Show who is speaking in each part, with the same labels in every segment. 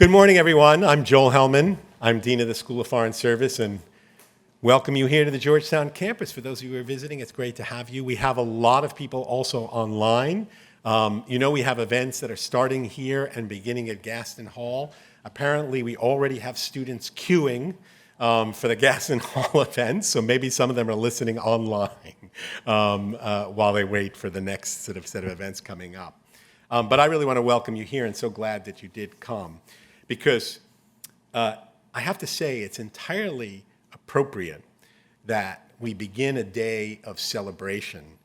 Speaker 1: Good morning, everyone. I'm Joel Hellman. I'm Dean of the School of Foreign Service, and welcome you here to the Georgetown campus. For those of you who are visiting, it's great to have you. We have a lot of people also online. We have events that are starting here and beginning at Gaston Hall. Apparently, we already have students queuing for the Gaston Hall event, so maybe some of them are listening online while they wait for the next sort of set of events coming up. But I really want to welcome you here, and so glad that you did come, because I have to say it's entirely appropriate that we begin a day of celebration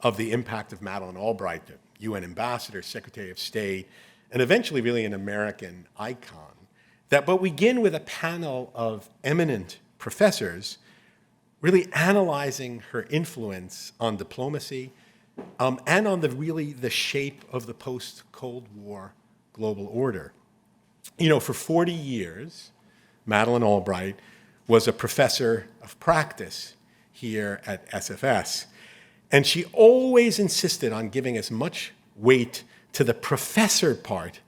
Speaker 1: of the impact of Madeleine Albright, the UN ambassador, Secretary of State, and eventually really an American icon. But we begin with a panel of eminent professors really analyzing her influence on diplomacy and on the shape of the post-Cold War global order. For 40 years, Madeleine Albright was a professor of practice here at SFS. And she always insisted on giving as much weight to the professor part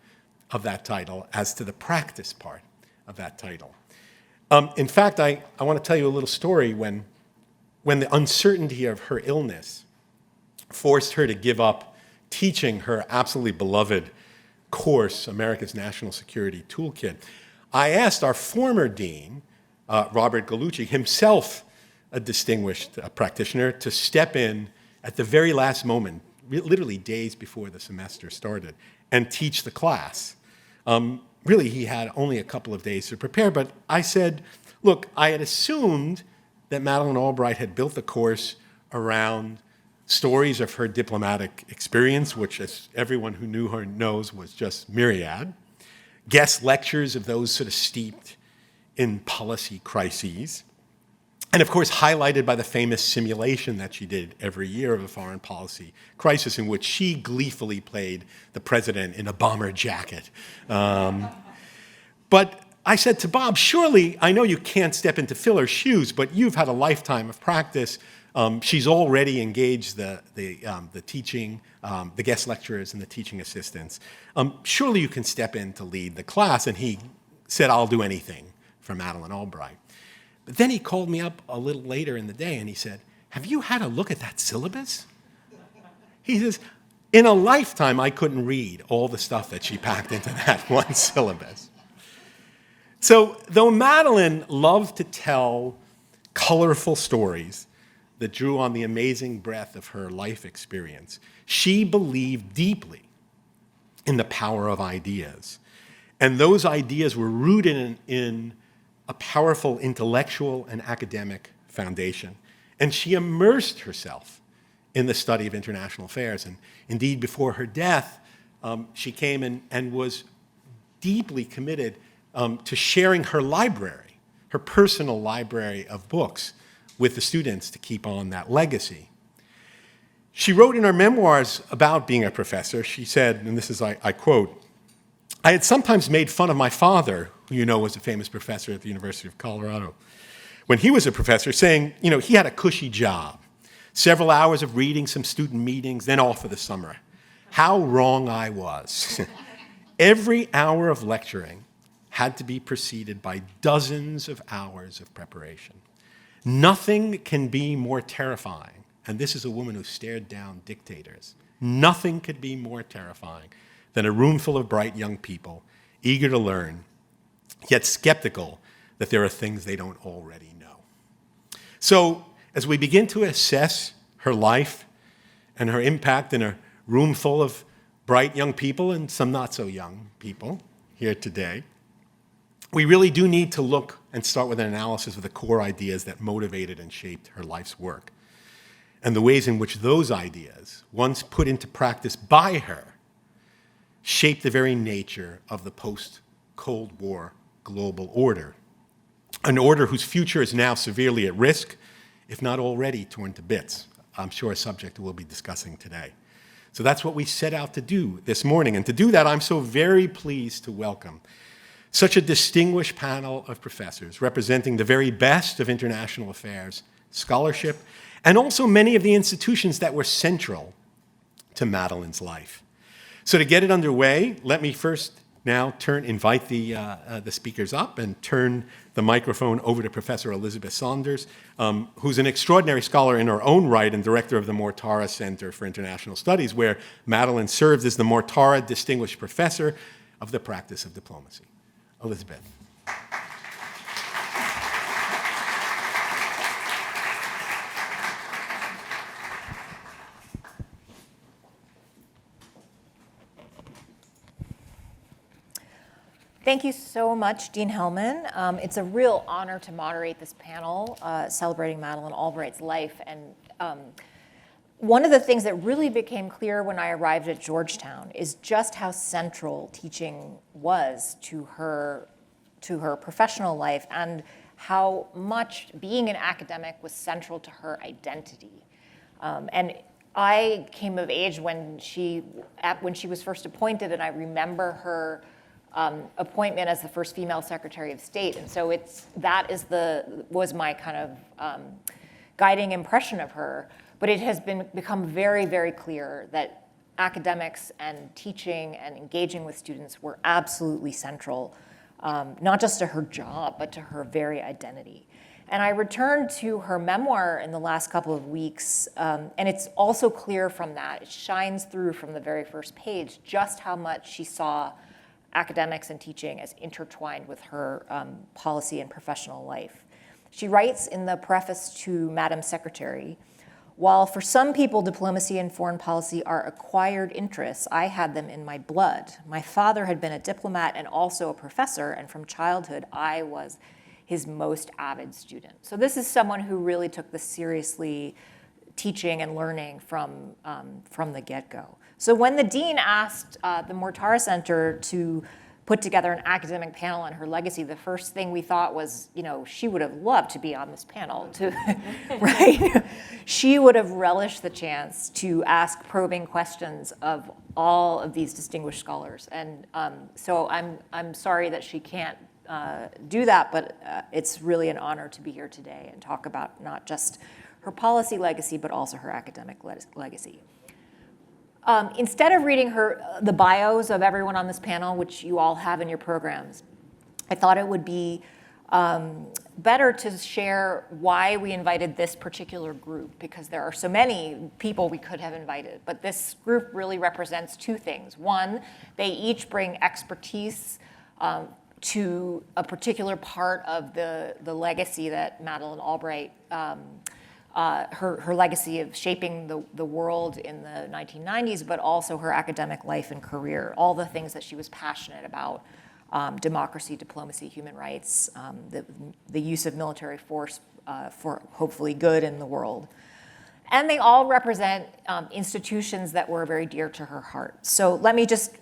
Speaker 1: of that title as to the practice part of that title. In fact, I want to tell you a little story when the uncertainty of her illness forced her to give up teaching her absolutely beloved course, America's National Security Toolkit. I asked our former dean, Robert Gallucci, himself a distinguished practitioner, to step in at the very last moment, literally days before the semester started, and teach the class. Really, he had only a couple of days to prepare, but I said, look, I had assumed that Madeleine Albright had built the course around stories of her diplomatic experience, which, as everyone who knew her knows, was just myriad, guest lectures of those sort of steeped in policy crises, and of course highlighted by the famous simulation that she did every year of a foreign policy crisis in which she gleefully played the president in a bomber jacket. But I said to Bob, surely, I know you can't step into fill her shoes, but you've had a lifetime of practice. She's already engaged the teaching, the guest lecturers and the teaching assistants. Surely you can step in to lead the class. And he said, I'll do anything for Madeleine Albright. But then he called me up a little later in the day and he said, have you had a look at that syllabus? He says, in a lifetime, I couldn't read all the stuff that she packed into that one syllabus. So though Madeleine loved to tell colorful stories that drew on the amazing breadth of her life experience, she believed deeply in the power of ideas. And those ideas were rooted in a powerful intellectual and academic foundation. And she immersed herself in the study of international affairs. And indeed, before her death, she came and was deeply committed to sharing her library, her personal library of books, with the students to keep on that legacy. She wrote in her memoirs about being a professor, she said, and this is, I quote, I had sometimes made fun of my father, who you know was a famous professor at the University of Colorado, when he was a professor, saying, he had a cushy job, several hours of reading, some student meetings, then off for the summer. How wrong I was. Every hour of lecturing had to be preceded by dozens of hours of preparation. Nothing can be more terrifying, and this is a woman who stared down dictators. Nothing could be more terrifying than a room full of bright young people, eager to learn, yet skeptical that there are things they don't already know. So as we begin to assess her life and her impact in a room full of bright young people and some not so young people here today, we really do need to look and start with an analysis of the core ideas that motivated and shaped her life's work, and the ways in which those ideas, once put into practice by her, shaped the very nature of the post-Cold War global order, an order whose future is now severely at risk, if not already torn to bits. I'm sure a subject we'll be discussing today. So that's what we set out to do this morning, and to do that, I'm so very pleased to welcome such a distinguished panel of professors representing the very best of international affairs, scholarship, and also many of the institutions that were central to Madeleine's life. So to get it underway, let me first now invite the speakers up and turn the microphone over to Professor Elizabeth Saunders, who's an extraordinary scholar in her own right and director of the Mortara Center for International Studies, where Madeleine serves as the Mortara Distinguished Professor of the Practice of Diplomacy. Elizabeth.
Speaker 2: Thank you so much, Dean Hellman. It's a real honor to moderate this panel celebrating Madeleine Albright's life. And one of the things that really became clear when I arrived at Georgetown is just how central teaching was to her professional life and how much being an academic was central to her identity. And I came of age when she was first appointed, and I remember her appointment as the first female Secretary of State, and so was my kind of guiding impression of her. But it has become very, very clear that academics and teaching and engaging with students were absolutely central, not just to her job, but to her very identity. And I returned to her memoir in the last couple of weeks, and it's also clear from that, it shines through from the very first page, just how much she saw academics and teaching as intertwined with her policy and professional life. She writes in the preface to Madam Secretary, "While for some people diplomacy and foreign policy are acquired interests, I had them in my blood. My father had been a diplomat and also a professor, and from childhood I was his most avid student." So this is someone who really took this seriously, teaching and learning from the get-go. So when the dean asked the Mortara Center to put together an academic panel on her legacy, the first thing we thought was, she would have loved to be on this panel, right? She would have relished the chance to ask probing questions of all of these distinguished scholars. And so I'm sorry that she can't do that, but it's really an honor to be here today and talk about not just her policy legacy, but also her academic legacy. Instead of reading the bios of everyone on this panel, which you all have in your programs, I thought it would be better to share why we invited this particular group, because there are so many people we could have invited. But this group really represents two things. One, they each bring expertise to a particular part of the legacy that Madeleine Albright her legacy of shaping the world in the 1990s, but also her academic life and career, all the things that she was passionate about, democracy, diplomacy, human rights, the use of military force for hopefully good in the world. And they all represent institutions that were very dear to her heart. So let me just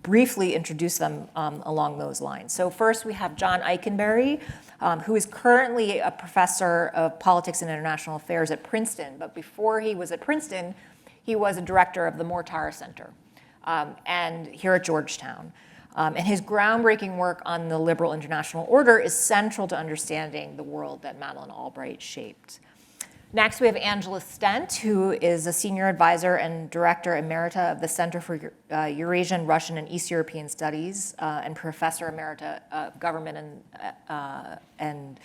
Speaker 2: briefly introduce them along those lines. So first we have John Ikenberry, who is currently a professor of politics and international affairs at Princeton. But before he was at Princeton, he was a director of the Mortara Center and here at Georgetown. And his groundbreaking work on the liberal international order is central to understanding the world that Madeleine Albright shaped. Next, we have Angela Stent, who is a senior advisor and director emerita of the Center for Eurasian, Russian, and East European Studies and professor emerita of government and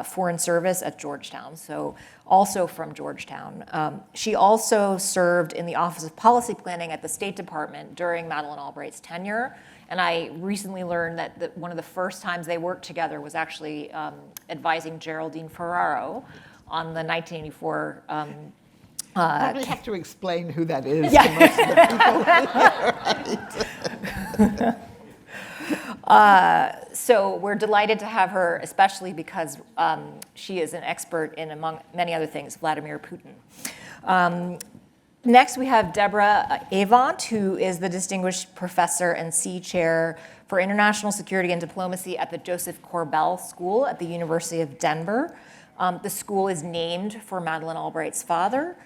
Speaker 2: foreign service at Georgetown, so also from Georgetown. She also served in the Office of Policy Planning at the State Department during Madeleine Albright's tenure. And I recently learned that one of the first times they worked together was actually advising Geraldine Ferraro on the 1984.
Speaker 3: Probably have to explain who that is to most of the people.
Speaker 2: So we're delighted to have her, especially because she is an expert in, among many other things, Vladimir Putin. Next, we have Deborah Avant, who is the Distinguished Professor and C Chair for International Security and Diplomacy at the Josef Korbel School at the University of Denver. The school is named for Madeleine Albright's father,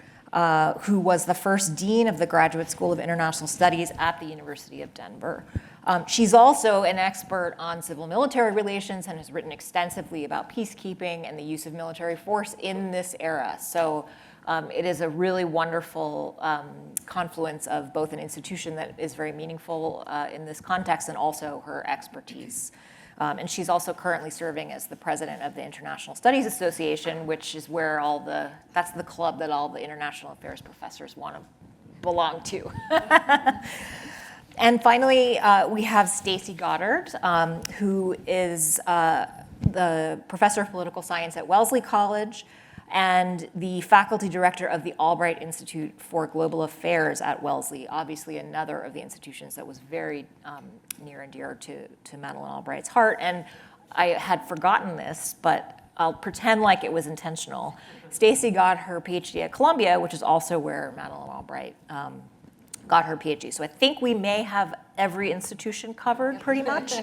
Speaker 2: who was the first dean of the Graduate School of International Studies at the University of Denver. She's also an expert on civil-military relations and has written extensively about peacekeeping and the use of military force in this era. So It is a really wonderful confluence of both an institution that is very meaningful in this context and also her expertise. And she's also currently serving as the president of the International Studies Association, which is where that's the club that all the international affairs professors want to belong to. And finally, we have Stacie Goddard, who is the professor of political science at Wellesley College and the faculty director of the Albright Institute for Global Affairs at Wellesley, obviously another of the institutions that was very near and dear to Madeleine Albright's heart. And I had forgotten this, but I'll pretend like it was intentional. Stacie got her PhD at Columbia, which is also where Madeleine Albright got her PhD. So I think we may have every institution covered pretty much.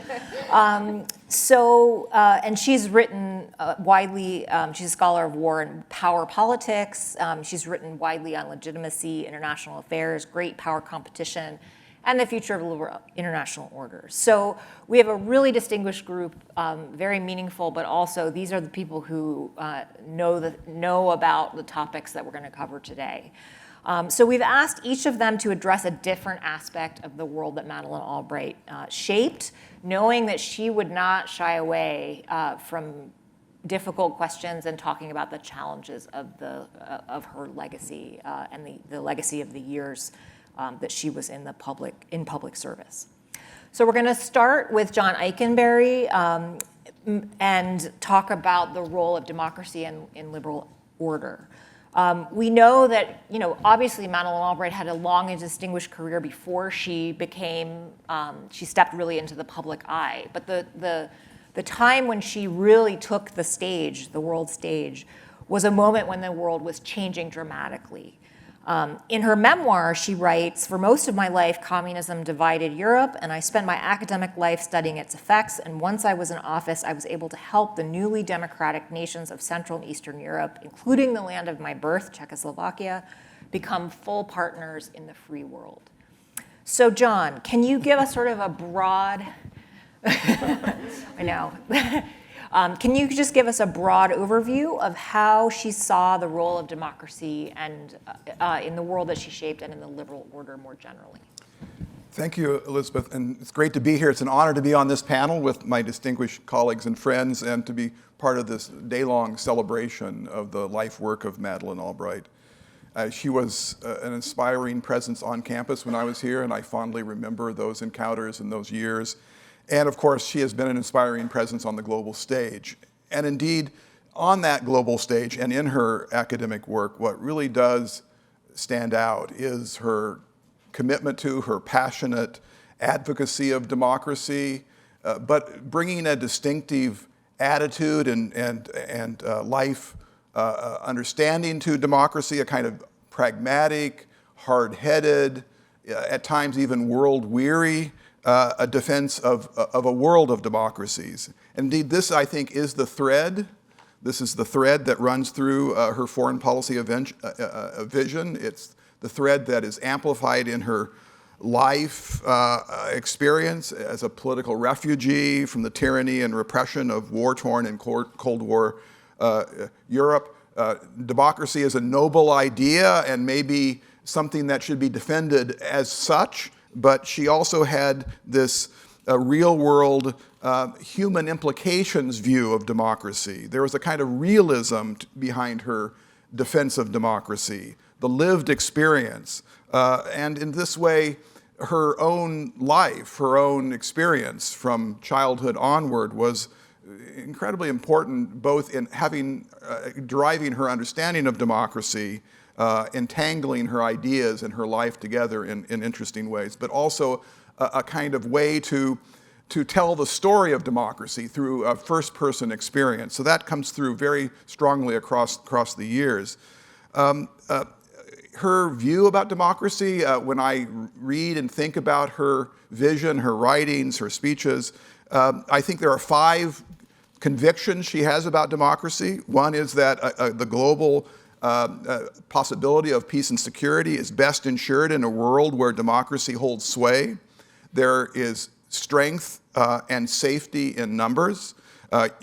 Speaker 2: And she's written widely, she's a scholar of war and power politics. She's written widely on legitimacy, international affairs, great power competition, and the future of liberal international order. So we have a really distinguished group, very meaningful, but also these are the people who know about the topics that we're going to cover today. So we've asked each of them to address a different aspect of the world that Madeleine Albright shaped, knowing that she would not shy away from difficult questions and talking about the challenges of her legacy and the legacy of the years that she was in public service. So we're going to start with John Ikenberry and talk about the role of democracy in liberal order. We know that, obviously Madeleine Albright had a long and distinguished career before she stepped really into the public eye. But the time when she really took the stage, the world stage, was a moment when the world was changing dramatically. In her memoir, she writes, "For most of my life, communism divided Europe, and I spent my academic life studying its effects, and once I was in office, I was able to help the newly democratic nations of Central and Eastern Europe, including the land of my birth, Czechoslovakia, become full partners in the free world." So John, can you give us sort of a broad, I know, can you just give us a broad overview of how she saw the role of democracy and in the world that she shaped and in the liberal order more generally?
Speaker 4: Thank you, Elizabeth, and it's great to be here. It's an honor to be on this panel with my distinguished colleagues and friends and to be part of this day-long celebration of the life work of Madeleine Albright. She was an inspiring presence on campus when I was here, and I fondly remember those encounters and those years. And of course, she has been an inspiring presence on the global stage. And indeed, on that global stage and in her academic work, what really does stand out is her commitment to, her passionate advocacy of democracy, but bringing a distinctive attitude and life understanding to democracy, a kind of pragmatic, hard-headed, at times even world-weary a defense of a world of democracies. Indeed, this, I think, is the thread. This is the thread that runs through her foreign policy vision. It's the thread that is amplified in her life experience as a political refugee from the tyranny and repression of war-torn and Cold War Europe. Democracy is a noble idea and maybe something that should be defended as such, but she also had this real-world human implications view of democracy. There was a kind of realism behind her defense of democracy, the lived experience. And in this way, her own life, her own experience from childhood onward was incredibly important, both in driving her understanding of democracy, entangling her ideas and her life together in interesting ways, but also a kind of way to tell the story of democracy through a first-person experience. So that comes through very strongly across the years. Her view about democracy, when I read and think about her vision, her writings, her speeches, I think there are 5 convictions she has about democracy. One is that the global possibility of peace and security is best ensured in a world where democracy holds sway. There is strength and safety in numbers.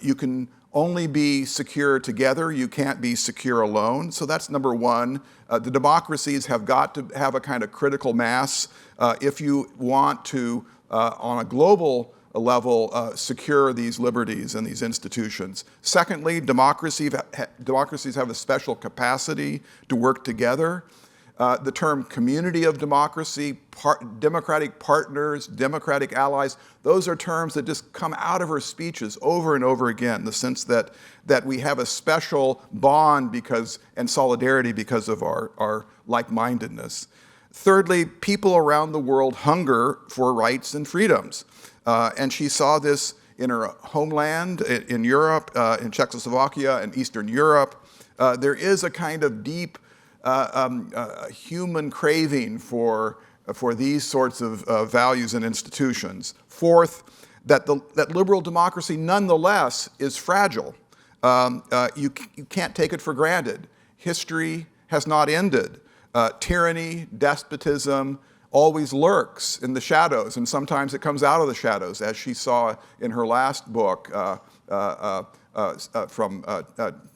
Speaker 4: You can only be secure together. You can't be secure alone. So that's number one. The democracies have got to have a kind of critical mass if you want to, on a global level, secure these liberties and these institutions. Secondly, democracies have a special capacity to work together. The term community of democracy, democratic partners, democratic allies, those are terms that just come out of her speeches over and over again, the sense that we have a special bond and solidarity because of our like-mindedness. Thirdly, people around the world hunger for rights and freedoms. And she saw this in her homeland, in Europe, in Czechoslovakia and Eastern Europe. There is a kind of deep human craving for these sorts of values and institutions. Fourth, that liberal democracy nonetheless is fragile. You can't take it for granted. History has not ended. Tyranny, despotism always lurks in the shadows, and sometimes it comes out of the shadows, as she saw in her last book from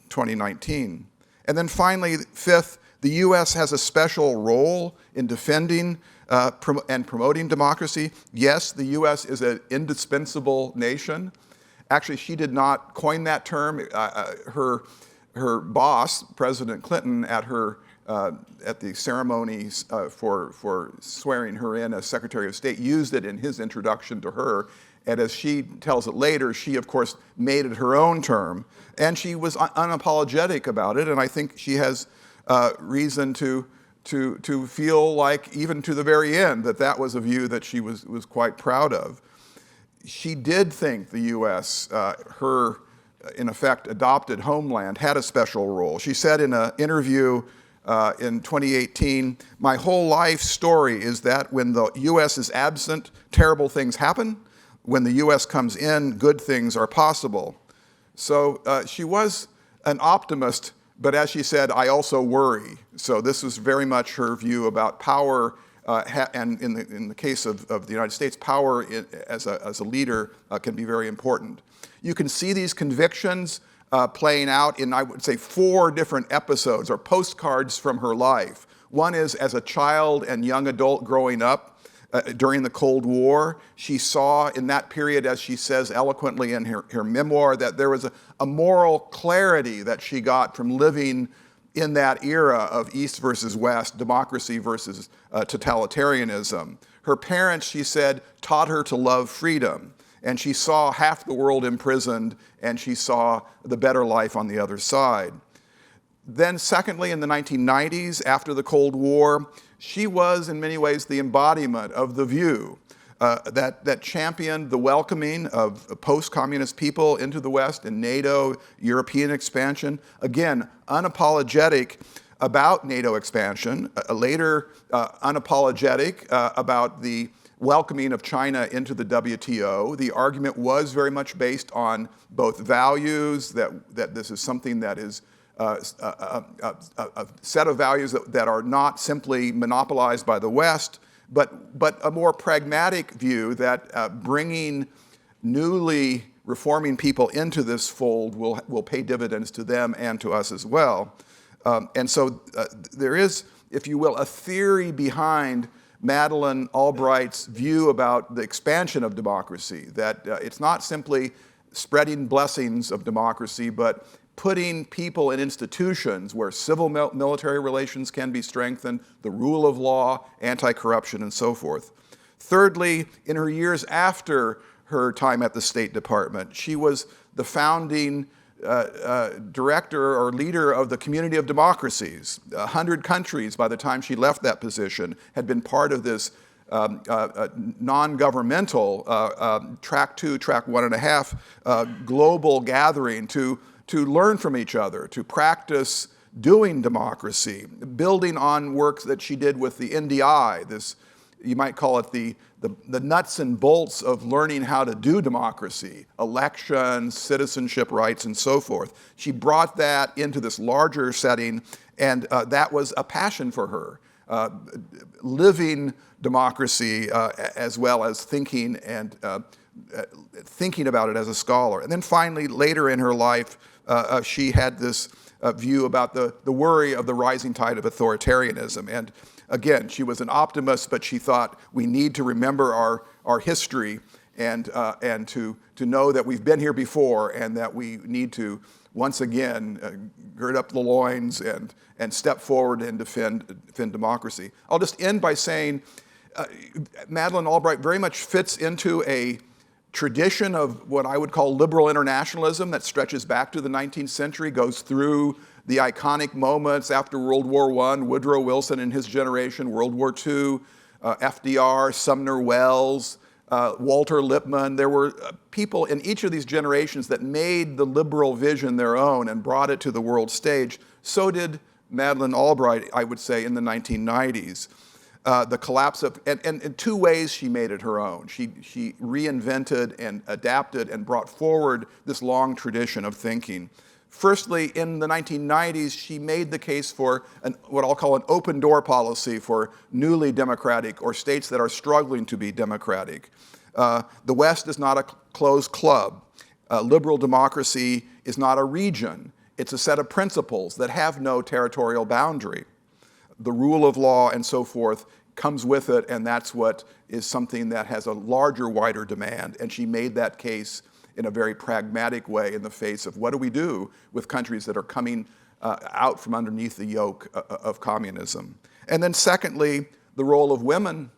Speaker 4: 2019. And then finally, fifth, the U.S. has a special role in defending and promoting democracy. Yes, the U.S. is an indispensable nation. Actually, she did not coin that term. Her boss, President Clinton, at the ceremonies for swearing her in as Secretary of State, used it in his introduction to her. And as she tells it later, she, of course, made it her own term. And she was unapologetic about it. And I think she has reason to feel like, even to the very end, that was a view that she was quite proud of. She did think the U.S., her, in effect, adopted homeland, had a special role. She said in an interview in 2018, "My whole life story is that when the U.S. is absent, terrible things happen. When the U.S. comes in, good things are possible." So she was an optimist, but as she said, I also worry. So this was very much her view about power, and in the case of the United States, power as a leader can be very important. You can see these convictions playing out in, I would say, 4 different episodes or postcards from her life. One is as a child and young adult growing up during the Cold War. She saw in that period, as she says eloquently in her memoir, that there was a moral clarity that she got from living in that era of East versus West, democracy versus totalitarianism. Her parents, she said, taught her to love freedom. And she saw half the world imprisoned, and she saw the better life on the other side. Then secondly, in the 1990s, after the Cold War, she was in many ways the embodiment of the view that championed the welcoming of post-communist people into the West and NATO, European expansion. Again, unapologetic about NATO expansion, later unapologetic about the welcoming of China into the WTO. The argument was very much based on both values, that this is something that is a set of values that are not simply monopolized by the West, but a more pragmatic view that bringing newly reforming people into this fold will pay dividends to them and to us as well. And so there is, if you will, a theory behind Madeleine Albright's view about the expansion of democracy, that it's not simply spreading blessings of democracy, but putting people in institutions where civil military relations can be strengthened, the rule of law, anti-corruption, and so forth. Thirdly, in her years after her time at the State Department, she was the founding director or leader of the Community of Democracies. 100 countries, by the time she left that position, had been part of this non-governmental track 2, track 1.5 global gathering to learn from each other, to practice doing democracy, building on works that she did with the NDI, this, you might call it the nuts and bolts of learning how to do democracy, elections, citizenship rights, and so forth. She brought that into this larger setting, and that was a passion for her, living democracy as well as thinking and thinking about it as a scholar. And then finally, later in her life, she had this view about the worry of the rising tide of authoritarianism. And again, she was an optimist, but she thought we need to remember our history and to know that we've been here before and that we need to once again gird up the loins and step forward and defend democracy. I'll just end by saying Madeleine Albright very much fits into a tradition of what I would call liberal internationalism that stretches back to the 19th century, goes through the iconic moments after World War I, Woodrow Wilson and his generation, World War II, FDR, Sumner Welles, Walter Lippmann. There were people in each of these generations that made the liberal vision their own and brought it to the world stage. So did Madeleine Albright, I would say, in the 1990s. The collapse of, and in two ways she made it her own. She reinvented and adapted and brought forward this long tradition of thinking. Firstly, in the 1990s, she made the case for what I'll call an open door policy for newly democratic or states that are struggling to be democratic. The West is not a closed club. Liberal democracy is not a region. It's a set of principles that have no territorial boundary. The rule of law and so forth comes with it, and that's what is something that has a larger, wider demand. And she made that case in a very pragmatic way in the face of what do we do with countries that are coming out from underneath the yoke of communism. And then secondly, the role of women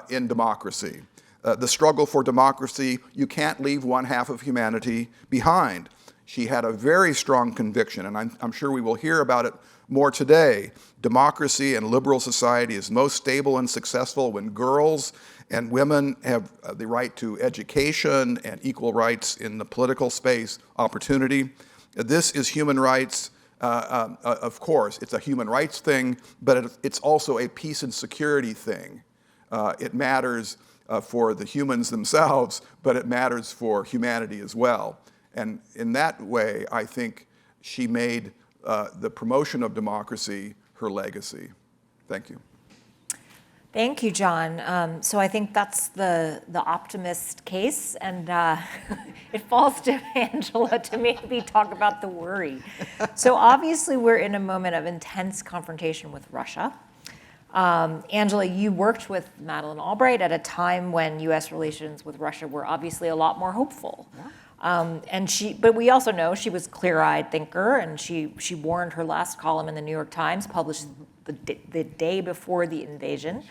Speaker 4: in democracy. The struggle for democracy, you can't leave one half of humanity behind. She had a very strong conviction, and I'm sure we will hear about it more today. Democracy and liberal society is most stable and successful when girls and women have the right to education and equal rights in the political space, opportunity. This is human rights. Of course, it's a human rights thing, but it's also a peace and security thing. It matters for the humans themselves, but it matters for humanity as well. And in that way, I think she made the promotion of democracy her legacy. Thank you.
Speaker 2: Thank you, John. So I think that's the optimist case, and it falls to Angela to maybe talk about the worry. So obviously we're in a moment of intense confrontation with Russia. Angela, you worked with Madeleine Albright at a time when U.S. relations with Russia were obviously a lot more hopeful. Yeah. But we also know she was a clear-eyed thinker, and she warned her last column in the New York Times, published the day before the invasion,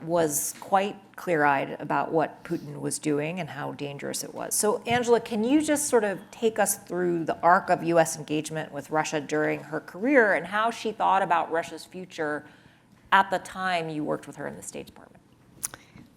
Speaker 2: was quite clear-eyed about what Putin was doing and how dangerous it was. So, Angela, can you just sort of take us through the arc of U.S. engagement with Russia during her career and how she thought about Russia's future at the time you worked with her in the State Department?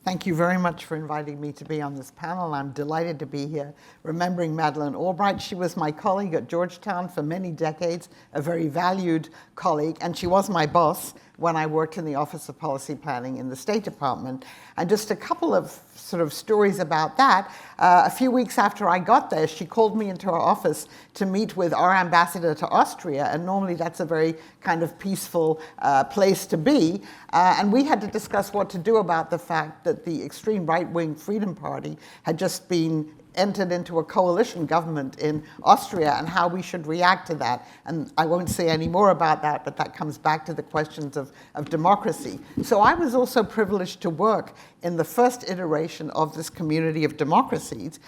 Speaker 3: Thank you very much for inviting me to be on this panel. I'm delighted to be here remembering Madeleine Albright. She was my colleague at Georgetown for many decades, a very valued colleague, and she was my boss when I worked in the Office of Policy Planning in the State Department. And just a couple of sort of stories about that. A few weeks after I got there, she called me into her office to meet with our ambassador to Austria, and normally that's a very kind of peaceful place to be. And we had to discuss what to do about the fact that the extreme right-wing Freedom Party had just been entered into a coalition government in Austria and how we should react to that. And I won't say any more about that, but that comes back to the questions of democracy. So I was also privileged to work in the first iteration of this community of democracies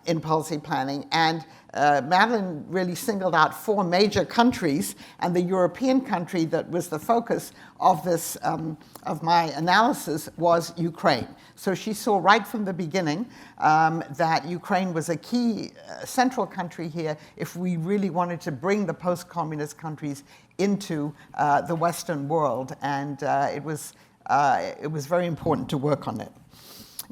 Speaker 3: in policy planning. And Madeleine really singled out 4 major countries, and the European country that was the focus of this of my analysis was Ukraine. So she saw right from the beginning that Ukraine was a key central country here if we really wanted to bring the post-communist countries into the Western world, and it was very important to work on it.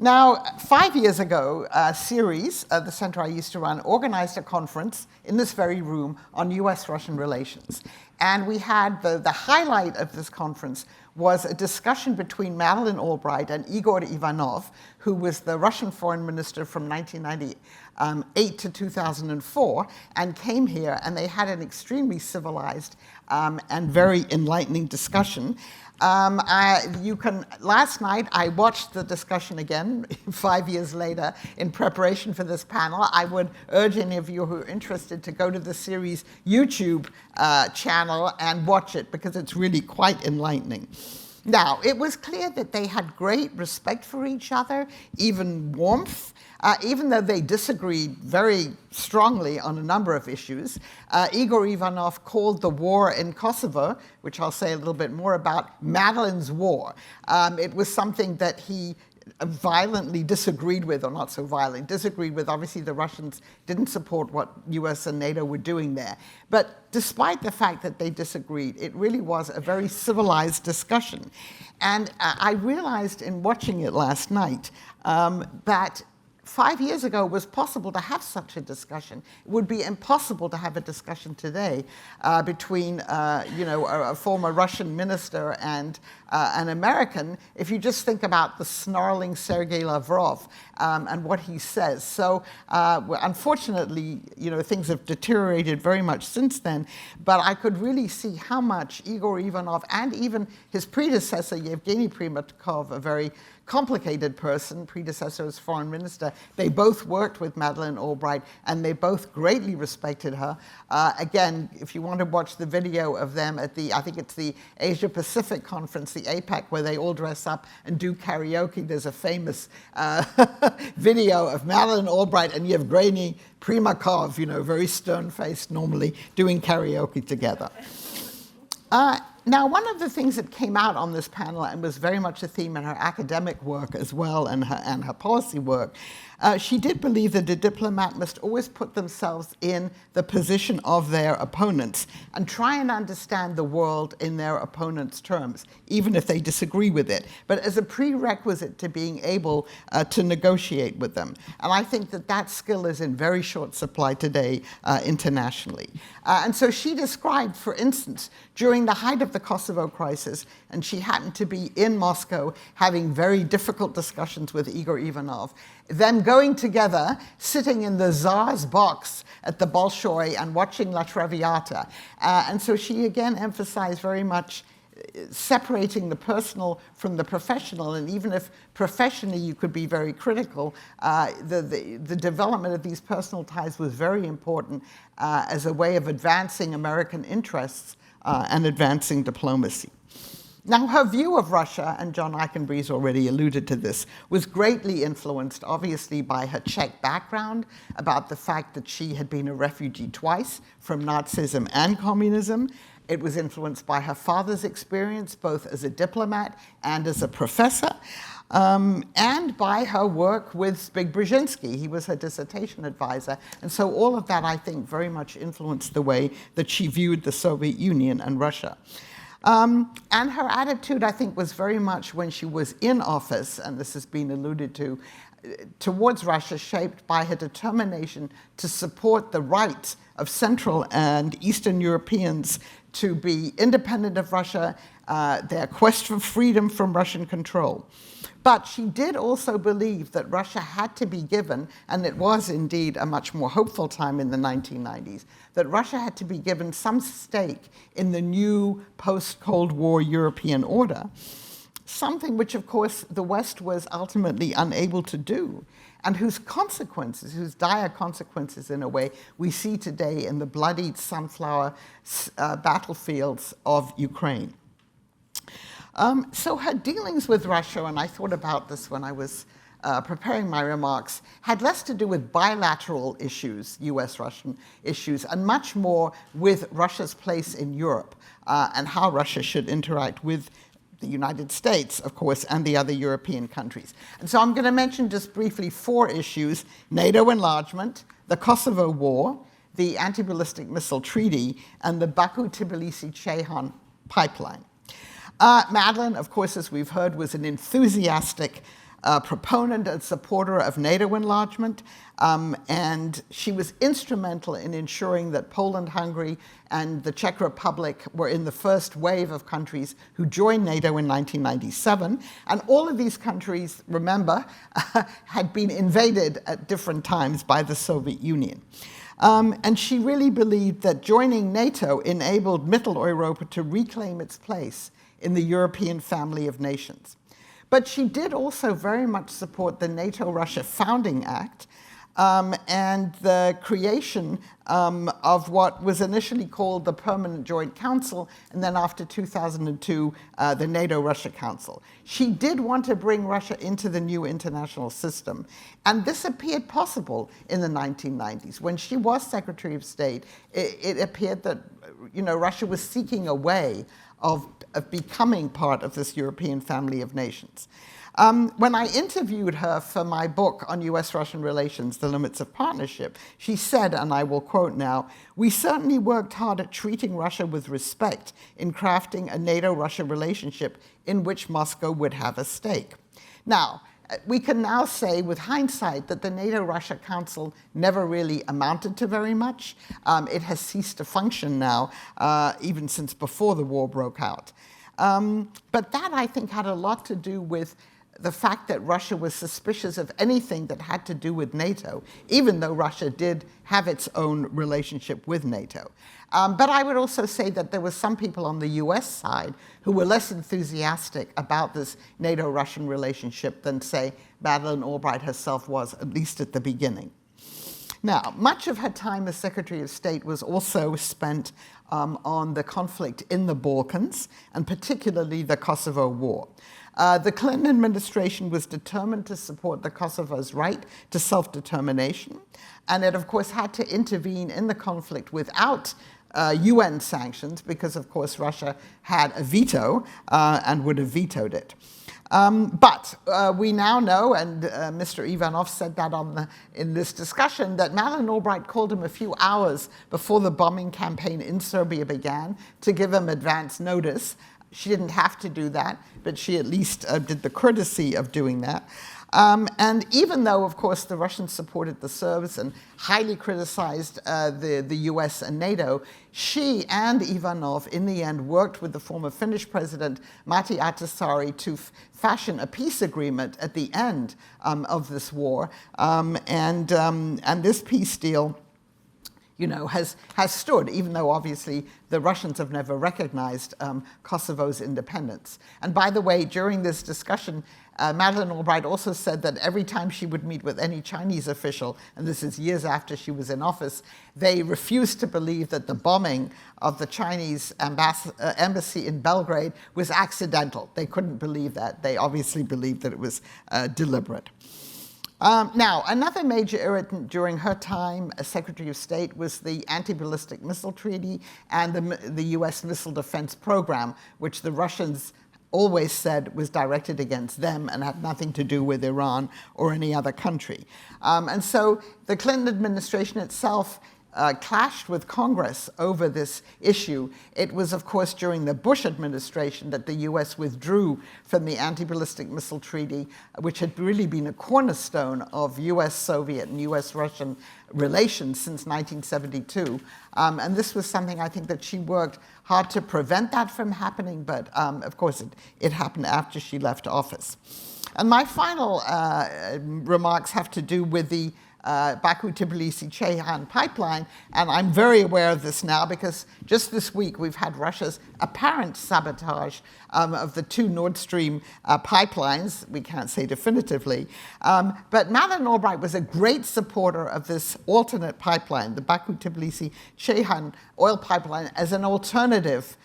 Speaker 3: Now, 5 years ago, Ceres, the center I used to run, organized a conference in this very room on US-Russian relations. And we had the highlight of this conference was a discussion between Madeleine Albright and Igor Ivanov, who was the Russian foreign minister from 1998 to 2004, and came here, and they had an extremely civilized and very enlightening discussion. Last night, I watched the discussion again 5 years later in preparation for this panel. I would urge any of you who are interested to go to the series YouTube channel and watch it, because it's really quite enlightening. Now, it was clear that they had great respect for each other, even warmth, even though they disagreed very strongly on a number of issues. Igor Ivanov called the war in Kosovo, which I'll say a little bit more about, Madeleine's war. It was something that he violently disagreed with, or not so violently, disagreed with. Obviously, the Russians didn't support what US and NATO were doing there. But despite the fact that they disagreed, it really was a very civilized discussion. And I realized in watching it last night that 5 years ago it was possible to have such a discussion. It would be impossible to have a discussion today between a former Russian minister and an American, if you just think about the snarling Sergei Lavrov and what he says. So unfortunately, things have deteriorated very much since then, but I could really see how much Igor Ivanov and even his predecessor, Yevgeny Primatkov, a very complicated person, predecessor as foreign minister, they both worked with Madeleine Albright, and they both greatly respected her. Again, if you want to watch the video of them at I think it's the Asia Pacific Conference, the APAC, where they all dress up and do karaoke, there's a famous video of Madeleine Albright and Yevgeny Primakov, very stern-faced normally, doing karaoke together. Now, one of the things that came out on this panel, and was very much a theme in her academic work as well, and her policy work, she did believe that a diplomat must always put themselves in the position of their opponents and try and understand the world in their opponents' terms, even if they disagree with it, but as a prerequisite to being able to negotiate with them. And I think that that skill is in very short supply today internationally. And so she described, for instance, during the height of the Kosovo crisis, and she happened to be in Moscow having very difficult discussions with Igor Ivanov, them going together, sitting in the Tsar's box at the Bolshoi and watching La Traviata. And so she again emphasized very much separating the personal from the professional, and even if professionally you could be very critical, the development of these personal ties was very important as a way of advancing American interests and advancing diplomacy. Now, her view of Russia, and John Ikenberry's already alluded to this, was greatly influenced, obviously, by her Czech background, about the fact that she had been a refugee twice from Nazism and communism. It was influenced by her father's experience, both as a diplomat and as a professor, and by her work with Zbig Brzezinski. He was her dissertation advisor. And so all of that, I think, very much influenced the way that she viewed the Soviet Union and Russia. And her attitude, I think, was very much when she was in office, and this has been alluded to, towards Russia, shaped by her determination to support the right of Central and Eastern Europeans to be independent of Russia, their quest for freedom from Russian control. But she did also believe that Russia had to be given, and it was indeed a much more hopeful time in the 1990s, that Russia had to be given some stake in the new post-Cold War European order, something which, of course, the West was ultimately unable to do, and whose consequences, whose dire consequences, in a way, we see today in the bloodied sunflower battlefields of Ukraine. So her dealings with Russia, and I thought about this when I was preparing my remarks, had less to do with bilateral issues, US-Russian issues, and much more with Russia's place in Europe and how Russia should interact with the United States, of course, and the other European countries. And so I'm going to mention just briefly 4 issues: NATO enlargement, the Kosovo War, the anti-ballistic missile treaty, and the Baku-Tbilisi-Ceyhan pipeline. Madeleine, of course, as we've heard, was an enthusiastic a proponent and supporter of NATO enlargement, and she was instrumental in ensuring that Poland, Hungary, and the Czech Republic were in the first wave of countries who joined NATO in 1997. And all of these countries, remember, had been invaded at different times by the Soviet Union. And she really believed that joining NATO enabled Middle Europa to reclaim its place in the European family of nations. But she did also very much support the NATO-Russia Founding Act, and the creation of what was initially called the Permanent Joint Council, and then after 2002, the NATO-Russia Council. She did want to bring Russia into the new international system, and this appeared possible in the 1990s. When she was Secretary of State, it appeared that Russia was seeking a way of becoming part of this European family of nations. When I interviewed her for my book on US-Russian relations, The Limits of Partnership, she said, and I will quote now, "We certainly worked hard at treating Russia with respect in crafting a NATO-Russia relationship in which Moscow would have a stake." Now, we can now say with hindsight that the NATO-Russia Council never really amounted to very much. It has ceased to function now, even since before the war broke out. But that, I think, had a lot to do with the fact that Russia was suspicious of anything that had to do with NATO, even though Russia did have its own relationship with NATO. But I would also say that there were some people on the US side who were less enthusiastic about this NATO-Russian relationship than, say, Madeleine Albright herself was, at least at the beginning. Now, much of her time as Secretary of State was also spent on the conflict in the Balkans, and particularly the Kosovo War. The Clinton administration was determined to support the Kosovo's right to self-determination, and it, of course, had to intervene in the conflict without UN sanctions because, of course, Russia had a veto and would have vetoed it. But we now know, and Mr. Ivanov said that in this discussion, that Madeleine Albright called him a few hours before the bombing campaign in Serbia began to give him advance notice. She didn't have to do that, but she at least did the courtesy of doing that. And even though, of course, the Russians supported the Serbs and highly criticized the US and NATO, she and Ivanov, in the end, worked with the former Finnish president, Matti Ahtisaari, to fashion a peace agreement at the end of this war. And this peace deal has stood, even though obviously the Russians have never recognized Kosovo's independence. And by the way, during this discussion, Madeleine Albright also said that every time she would meet with any Chinese official, and this is years after she was in office, they refused to believe that the bombing of the Chinese embassy in Belgrade was accidental. They couldn't believe that. They obviously believed that it was deliberate. Now, another major irritant during her time as Secretary of State was the Anti-Ballistic Missile Treaty and the US Missile Defense Program, which the Russians always said was directed against them and had nothing to do with Iran or any other country. And so the Clinton administration itself clashed with Congress over this issue. It was, of course, during the Bush administration that the US withdrew from the Anti-Ballistic Missile Treaty, which had really been a cornerstone of US-Soviet and US-Russian relations since 1972. And this was something I think that she worked hard to prevent that from happening, but of course it happened after she left office. And my final remarks have to do with the Baku-Tbilisi-Ceyhan pipeline, and I'm very aware of this now because just this week we've had Russia's apparent sabotage of the two Nord Stream pipelines. We can't say definitively, but Madeleine Albright was a great supporter of this alternate pipeline, the Baku-Tbilisi-Ceyhan oil pipeline, as an alternative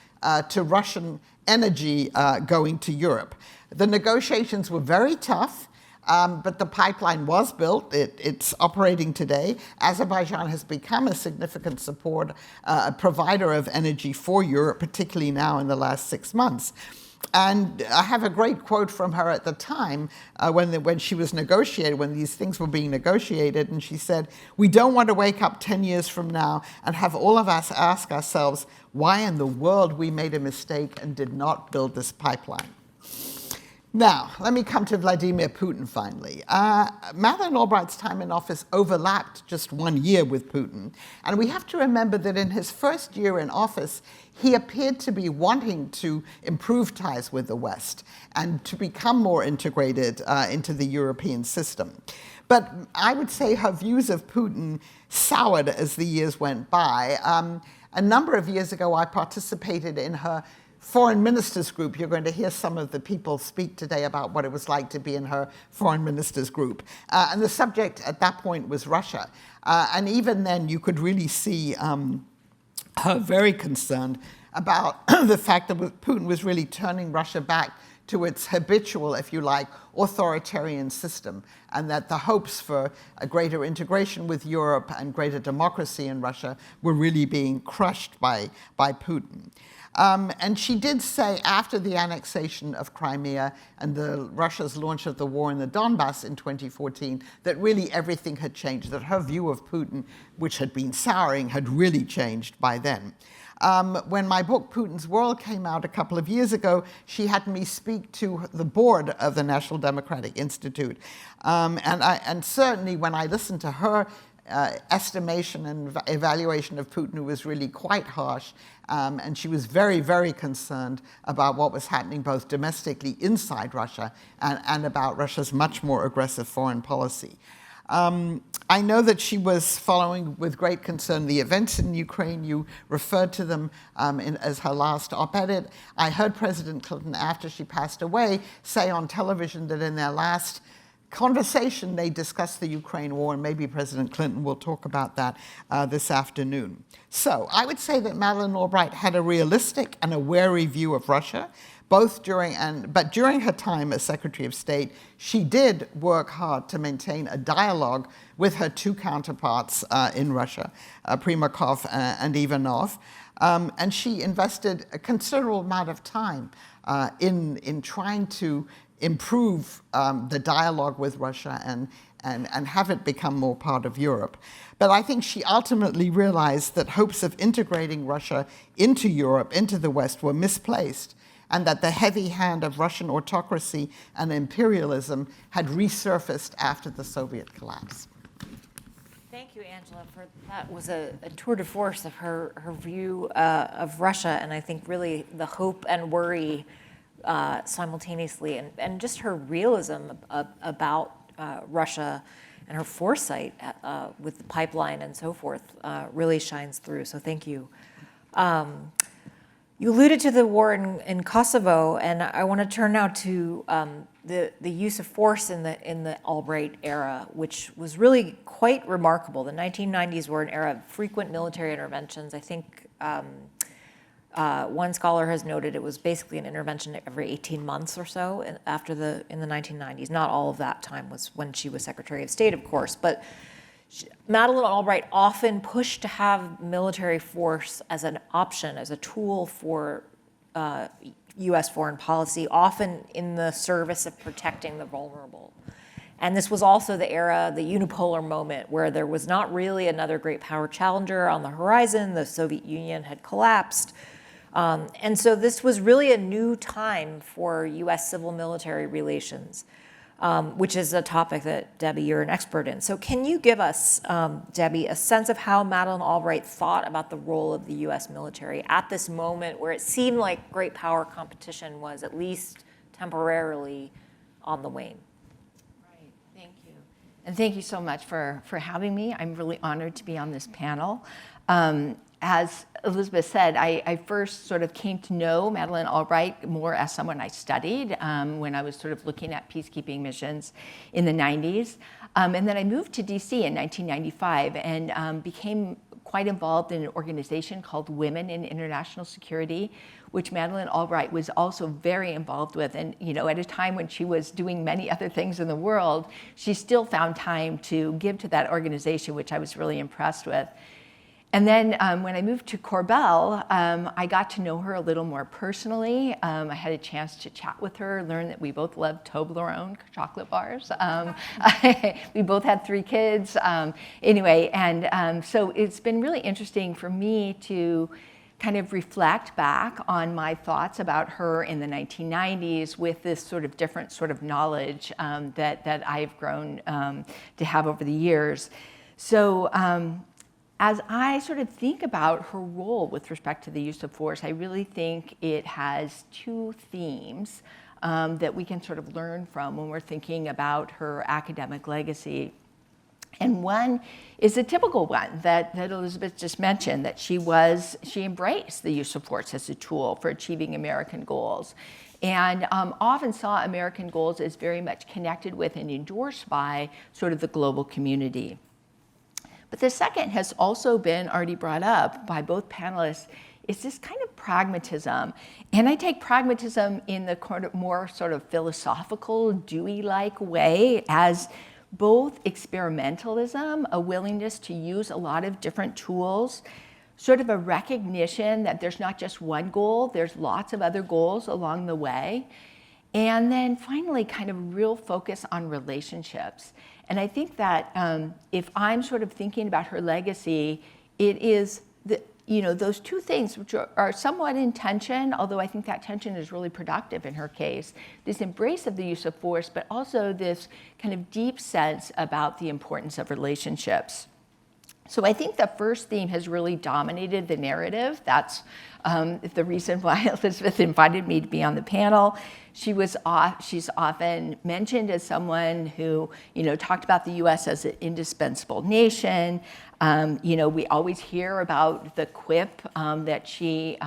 Speaker 3: to Russian energy going to Europe. The negotiations were very tough. But the pipeline was built. It's operating today. Azerbaijan has become a significant provider of energy for Europe, particularly now in the last 6 months. And I have a great quote from her at the time when she was negotiated, when these things were being negotiated, and she said, "We don't want to wake up 10 years from now and have all of us ask ourselves why in the world we made a mistake and did not build this pipeline." Now, let me come to Vladimir Putin finally. Madeleine Albright's time in office overlapped just 1 year with Putin. And we have to remember that in his first year in office, he appeared to be wanting to improve ties with the West and to become more integrated into the European system. But I would say her views of Putin soured as the years went by. A number of years ago, I participated in her foreign ministers group. You're going to hear some of the people speak today about what it was like to be in her foreign ministers group. And the subject at that point was Russia. And even then, you could really see her very concerned about the fact that Putin was really turning Russia back to its habitual, if you like, authoritarian system, and that the hopes for a greater integration with Europe and greater democracy in Russia were really being crushed by Putin. And she did say after the annexation of Crimea and Russia's launch of the war in the Donbass in 2014 that really everything had changed, that her view of Putin, which had been souring, had really changed by then. When my book, Putin's World, came out a couple of years ago, she had me speak to the board of the National Democratic Institute. And certainly when I listened to her estimation and evaluation of Putin, it was really quite harsh. And she was very, very concerned about what was happening both domestically inside Russia and about Russia's much more aggressive foreign policy. I know that she was following with great concern the events in Ukraine. You referred to them as her last op-ed. I heard President Clinton, after she passed away, say on television that in their last conversation they discussed the Ukraine war, and maybe President Clinton will talk about that this afternoon. So I would say that Madeleine Albright had a realistic and a wary view of Russia, but during her time as Secretary of State, she did work hard to maintain a dialogue with her two counterparts in Russia, Primakov and Ivanov. And she invested a considerable amount of time in trying to improve the dialogue with Russia and have it become more part of Europe. But I think she ultimately realized that hopes of integrating Russia into Europe, into the West, were misplaced, and that the heavy hand of Russian autocracy and imperialism had resurfaced after the Soviet collapse.
Speaker 2: Thank you, Angela, for that was a tour de force of her view of Russia, and I think really the hope and worry simultaneously, and just her realism about Russia and her foresight with the pipeline and so forth really shines through. So thank you. You alluded to the war in Kosovo, and I want to turn now to the use of force in the Albright era, which was really quite remarkable. The 1990s were an era of frequent military interventions. I think one scholar has noted it was basically an intervention every 18 months or so in the 1990s. Not all of that time was when she was Secretary of State, of course, but Madeleine Albright often pushed to have military force as an option, as a tool for U.S. foreign policy, often in the service of protecting the vulnerable. And this was also the era, the unipolar moment, where there was not really another great power challenger on the horizon. The Soviet Union had collapsed. And so this was really a new time for U.S. civil-military relations, which is a topic that, Debbie, you're an expert in. So can you give us, Debbie, a sense of how Madeleine Albright thought about the role of the U.S. military at this moment where it seemed like great power competition was at least temporarily on the wane?
Speaker 5: Right, thank you. And thank you so much for having me. I'm really honored to be on this panel. As Elizabeth said, I first sort of came to know Madeleine Albright more as someone I studied when I was sort of looking at peacekeeping missions in the 90s. And then I moved to DC in 1995 and became quite involved in an organization called Women in International Security, which Madeleine Albright was also very involved with. And at a time when she was doing many other things in the world, she still found time to give to that organization, which I was really impressed with. And then when I moved to Korbel, I got to know her a little more personally. I had a chance to chat with her, learn that we both love Toblerone chocolate bars. We both had 3 kids. Anyway, and so it's been really interesting for me to kind of reflect back on my thoughts about her in the 1990s with this sort of different sort of knowledge that I've grown to have over the years. So as I sort of think about her role with respect to the use of force, I really think it has two themes that we can sort of learn from when we're thinking about her academic legacy. And one is a typical one that Elizabeth just mentioned, that she embraced the use of force as a tool for achieving American goals, and often saw American goals as very much connected with and endorsed by sort of the global community. But the second has also been already brought up by both panelists, is this kind of pragmatism. And I take pragmatism in the more sort of philosophical, Dewey-like way as both experimentalism, a willingness to use a lot of different tools, sort of a recognition that there's not just one goal, there's lots of other goals along the way. And then finally, kind of real focus on relationships. And I think that if I'm sort of thinking about her legacy, it is those two things, which are somewhat in tension, although I think that tension is really productive in her case, this embrace of the use of force, but also this kind of deep sense about the importance of relationships. So I think the first theme has really dominated the narrative. That's the reason why Elizabeth invited me to be on the panel. She's often mentioned as someone who, talked about the U.S. as an indispensable nation. We always hear about the quip that she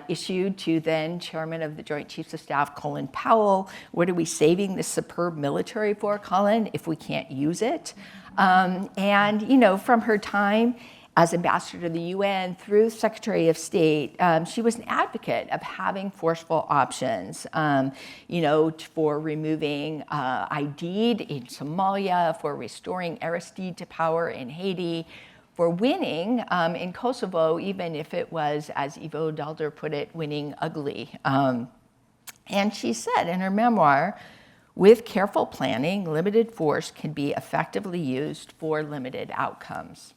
Speaker 5: issued to then Chairman of the Joint Chiefs of Staff, Colin Powell. What are we saving this superb military for, Colin, if we can't use it? From her time as ambassador to the UN through Secretary of State, she was an advocate of having forceful options, for removing Aidid in Somalia, for restoring Aristide to power in Haiti, for winning in Kosovo, even if it was, as Ivo Dalder put it, winning ugly. And she said in her memoir, with careful planning, limited force can be effectively used for limited outcomes.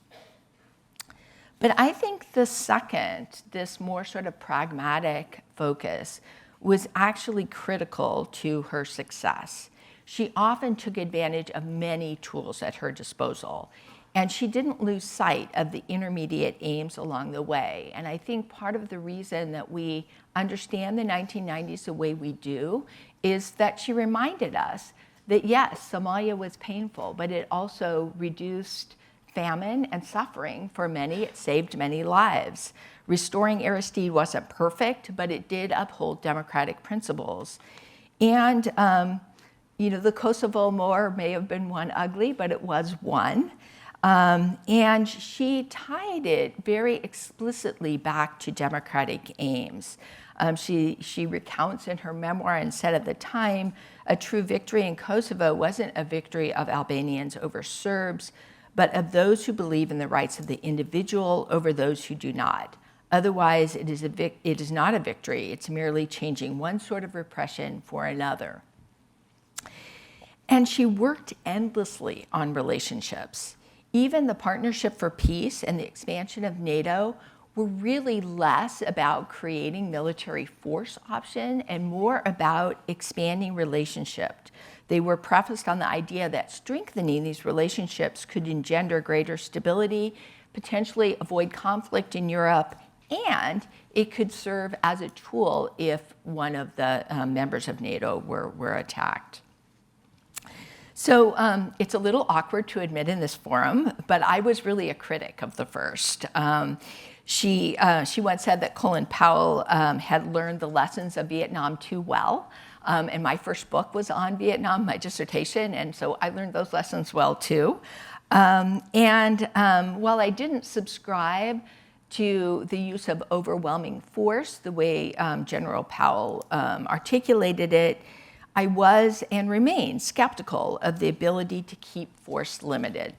Speaker 5: But I think the second, this more sort of pragmatic focus, was actually critical to her success. She often took advantage of many tools at her disposal, and she didn't lose sight of the intermediate aims along the way. And I think part of the reason that we understand the 1990s the way we do is that she reminded us that yes, Somalia was painful, but it also reduced famine and suffering for many. It saved many lives. Restoring Aristide wasn't perfect, but it did uphold democratic principles. And, the Kosovo War may have been one ugly, but it was one. And she tied it very explicitly back to democratic aims. She recounts in her memoir and said at the time, a true victory in Kosovo wasn't a victory of Albanians over Serbs, but of those who believe in the rights of the individual over those who do not. Otherwise, it is not a victory. It's merely changing one sort of repression for another. And she worked endlessly on relationships. Even the Partnership for Peace and the expansion of NATO were really less about creating military force option and more about expanding relationships. They were prefaced on the idea that strengthening these relationships could engender greater stability, potentially avoid conflict in Europe, and it could serve as a tool if one of the members of NATO were attacked. So it's a little awkward to admit in this forum, but I was really a critic of the first. She once said that Colin Powell had learned the lessons of Vietnam too well. And my first book was on Vietnam, my dissertation, and so I learned those lessons well too. While I didn't subscribe to the use of overwhelming force, the way General Powell articulated it, I was and remain skeptical of the ability to keep force limited.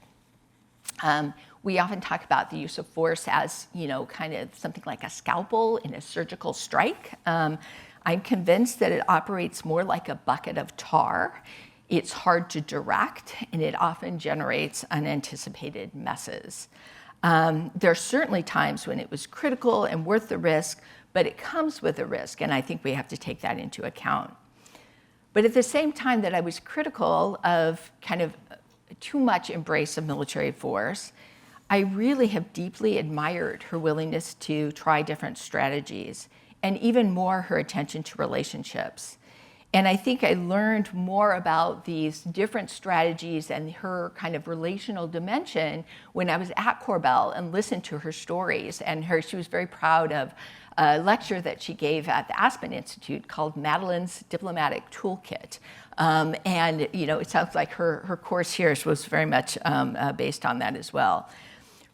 Speaker 5: We often talk about the use of force as, kind of something like a scalpel in a surgical strike. I'm convinced that it operates more like a bucket of tar. It's hard to direct, and it often generates unanticipated messes. There are certainly times when it was critical and worth the risk, but it comes with a risk, and I think we have to take that into account. But at the same time that I was critical of kind of too much embrace of military force, I really have deeply admired her willingness to try different strategies, and even more her attention to relationships. And I think I learned more about these different strategies and her kind of relational dimension when I was at Korbel and listened to her stories. And she was very proud of a lecture that she gave at the Aspen Institute called Madeleine's Diplomatic Toolkit. And it sounds like her course here was very much based on that as well.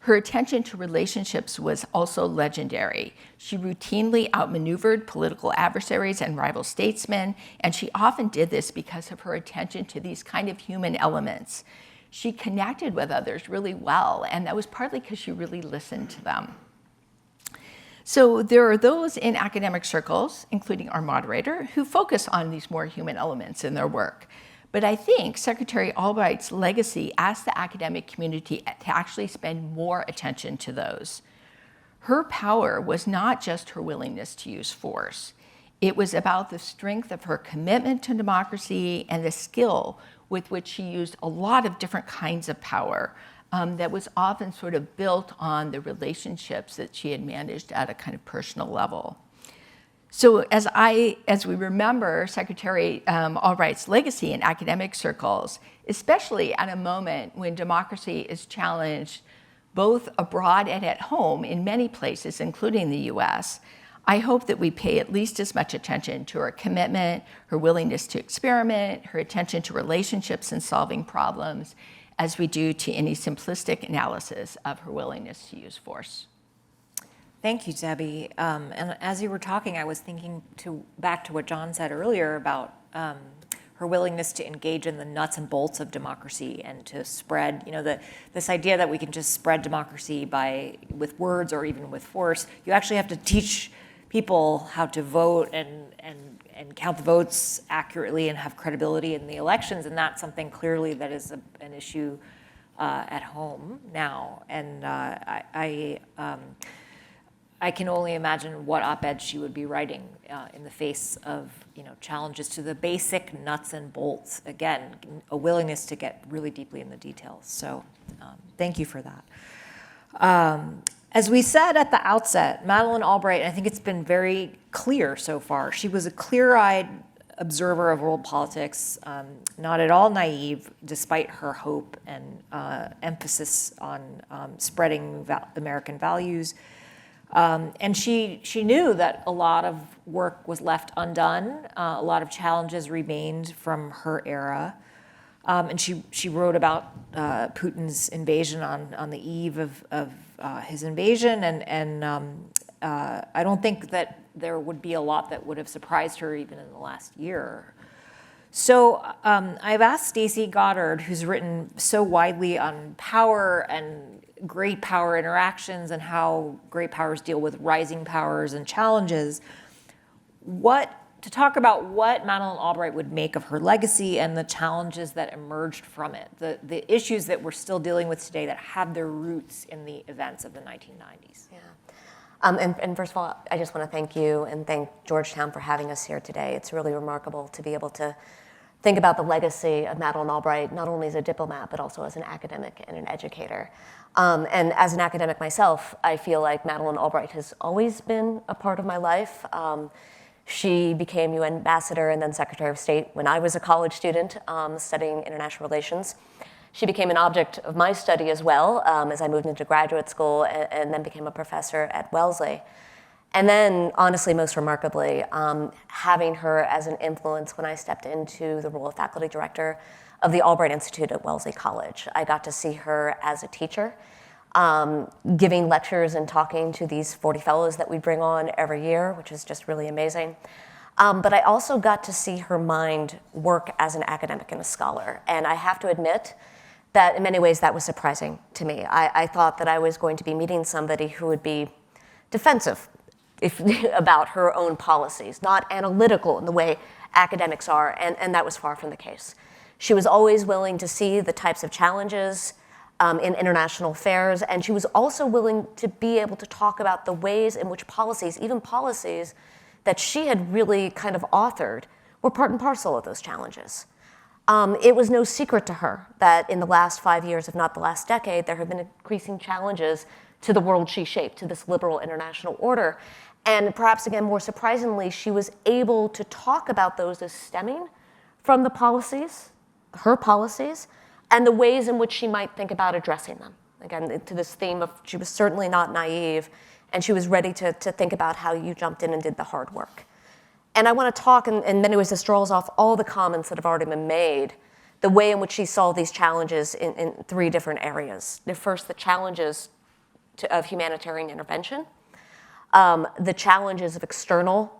Speaker 5: Her attention to relationships was also legendary. She routinely outmaneuvered political adversaries and rival statesmen, and she often did this because of her attention to these kind of human elements. She connected with others really well, and that was partly because she really listened to them. So there are those in academic circles, including our moderator, who focus on these more human elements in their work. But I think Secretary Albright's legacy asked the academic community to actually spend more attention to those. Her power was not just her willingness to use force. It was about the strength of her commitment to democracy and the skill with which she used a lot of different kinds of power that was often sort of built on the relationships that she had managed at a kind of personal level. So as we remember Secretary Albright's legacy in academic circles, especially at a moment when democracy is challenged both abroad and at home in many places, including the US, I hope that we pay at least as much attention to her commitment, her willingness to experiment, her attention to relationships and solving problems, as we do to any simplistic analysis of her willingness to use force.
Speaker 2: Thank you, Debbie. And as you were talking, I was thinking back to what John said earlier about her willingness to engage in the nuts and bolts of democracy and to spread, this idea that we can just spread democracy with words or even with force. You actually have to teach people how to vote and count the votes accurately and have credibility in the elections, and that's something clearly that is an issue at home now. And I can only imagine what op-ed she would be writing in the face of challenges to the basic nuts and bolts. Again, a willingness to get really deeply in the details. So thank you for that. As we said at the outset, Madeleine Albright, and I think it's been very clear so far, she was a clear-eyed observer of world politics, not at all naive, despite her hope and emphasis on spreading American values. And she knew that a lot of work was left undone. A lot of challenges remained from her era. And she wrote about Putin's invasion on the eve of his invasion. And I don't think that there would be a lot that would have surprised her even in the last year. So I've asked Stacie Goddard, who's written so widely on power and great power interactions and how great powers deal with rising powers and challenges, to talk about what Madeleine Albright would make of her legacy and the challenges that emerged from it, the issues that we're still dealing with today that have their roots in the events of the 1990s.
Speaker 6: Yeah. And first of all, I just want to thank you and thank Georgetown for having us here today. It's really remarkable to be able to think about the legacy of Madeleine Albright, not only as a diplomat, but also as an academic and an educator. And as an academic myself, I feel like Madeleine Albright has always been a part of my life. She became UN ambassador and then Secretary of State when I was a college student studying international relations. She became an object of my study as well as I moved into graduate school and then became a professor at Wellesley. And then, honestly, most remarkably, having her as an influence when I stepped into the role of faculty director of the Albright Institute at Wellesley College. I got to see her as a teacher, giving lectures and talking to these 40 fellows that we bring on every year, which is just really amazing. But I also got to see her mind work as an academic and a scholar. And I have to admit that in many ways that was surprising to me. I thought that I was going to be meeting somebody who would be defensive about her own policies, not analytical in the way academics are, and that was far from the case. She was always willing to see the types of challenges in international affairs, and she was also willing to be able to talk about the ways in which policies, even policies that she had really kind of authored, were part and parcel of those challenges. It was no secret to her that in the last 5 years, if not the last decade, there have been increasing challenges to the world she shaped, to this liberal international order. And perhaps, again, more surprisingly, she was able to talk about those as stemming from the policies, her policies, and the ways in which she might think about addressing them. Again, to this theme of she was certainly not naive, and she was ready to think about how you jumped in and did the hard work. And I want to talk, in many ways, this draws off all the comments that have already been made, the way in which she saw these challenges in 3 different areas. First, the challenges of humanitarian intervention, the challenges of external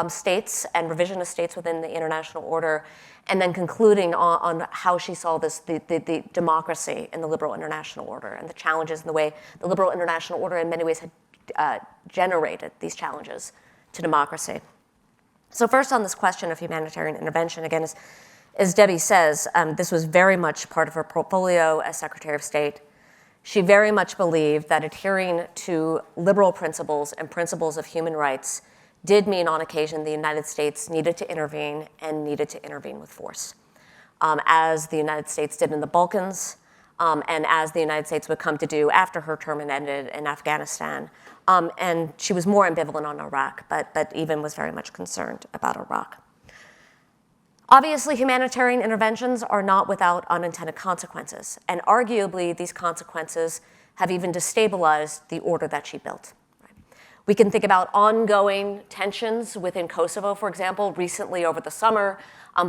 Speaker 6: states and revisionist states within the international order, and then concluding on how she saw the democracy in the liberal international order and the challenges in the way the liberal international order in many ways had generated these challenges to democracy. So first on this question of humanitarian intervention, again, as Debbie says, this was very much part of her portfolio as Secretary of State. She very much believed that adhering to liberal principles and principles of human rights did mean on occasion the United States needed to intervene and needed to intervene with force, as the United States did in the Balkans, and as the United States would come to do after her term had ended in Afghanistan. And she was more ambivalent on Iraq, but even was very much concerned about Iraq. Obviously, humanitarian interventions are not without unintended consequences, and arguably these consequences have even destabilized the order that she built. We can think about ongoing tensions within Kosovo, for example. Recently, over the summer,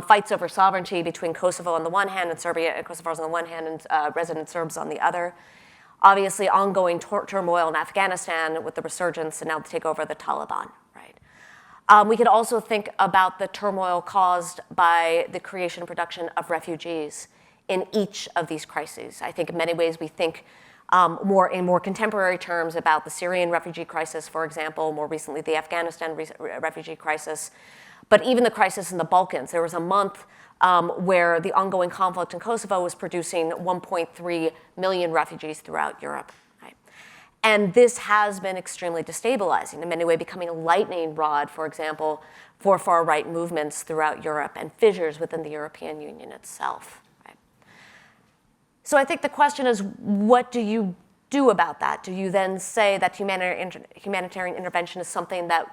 Speaker 6: fights over sovereignty between Kosovo on the one hand and Serbia and Kosovo on the one hand and resident Serbs on the other. Obviously, ongoing turmoil in Afghanistan with the resurgence and now the takeover of the Taliban. We could also think about the turmoil caused by the creation and production of refugees in each of these crises. I think in many ways we think in more contemporary terms about the Syrian refugee crisis, for example, more recently the Afghanistan refugee crisis, but even the crisis in the Balkans. There was a month where the ongoing conflict in Kosovo was producing 1.3 million refugees throughout Europe. Right? And this has been extremely destabilizing, in many ways becoming a lightning rod, for example, for far-right movements throughout Europe and fissures within the European Union itself. Right? So I think the question is, what do you do about that? Do you then say that humanitarian intervention is something that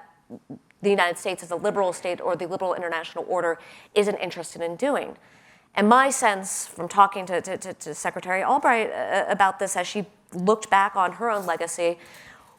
Speaker 6: the United States as a liberal state or the liberal international order isn't interested in doing? And my sense from talking to Secretary Albright about this as she looked back on her own legacy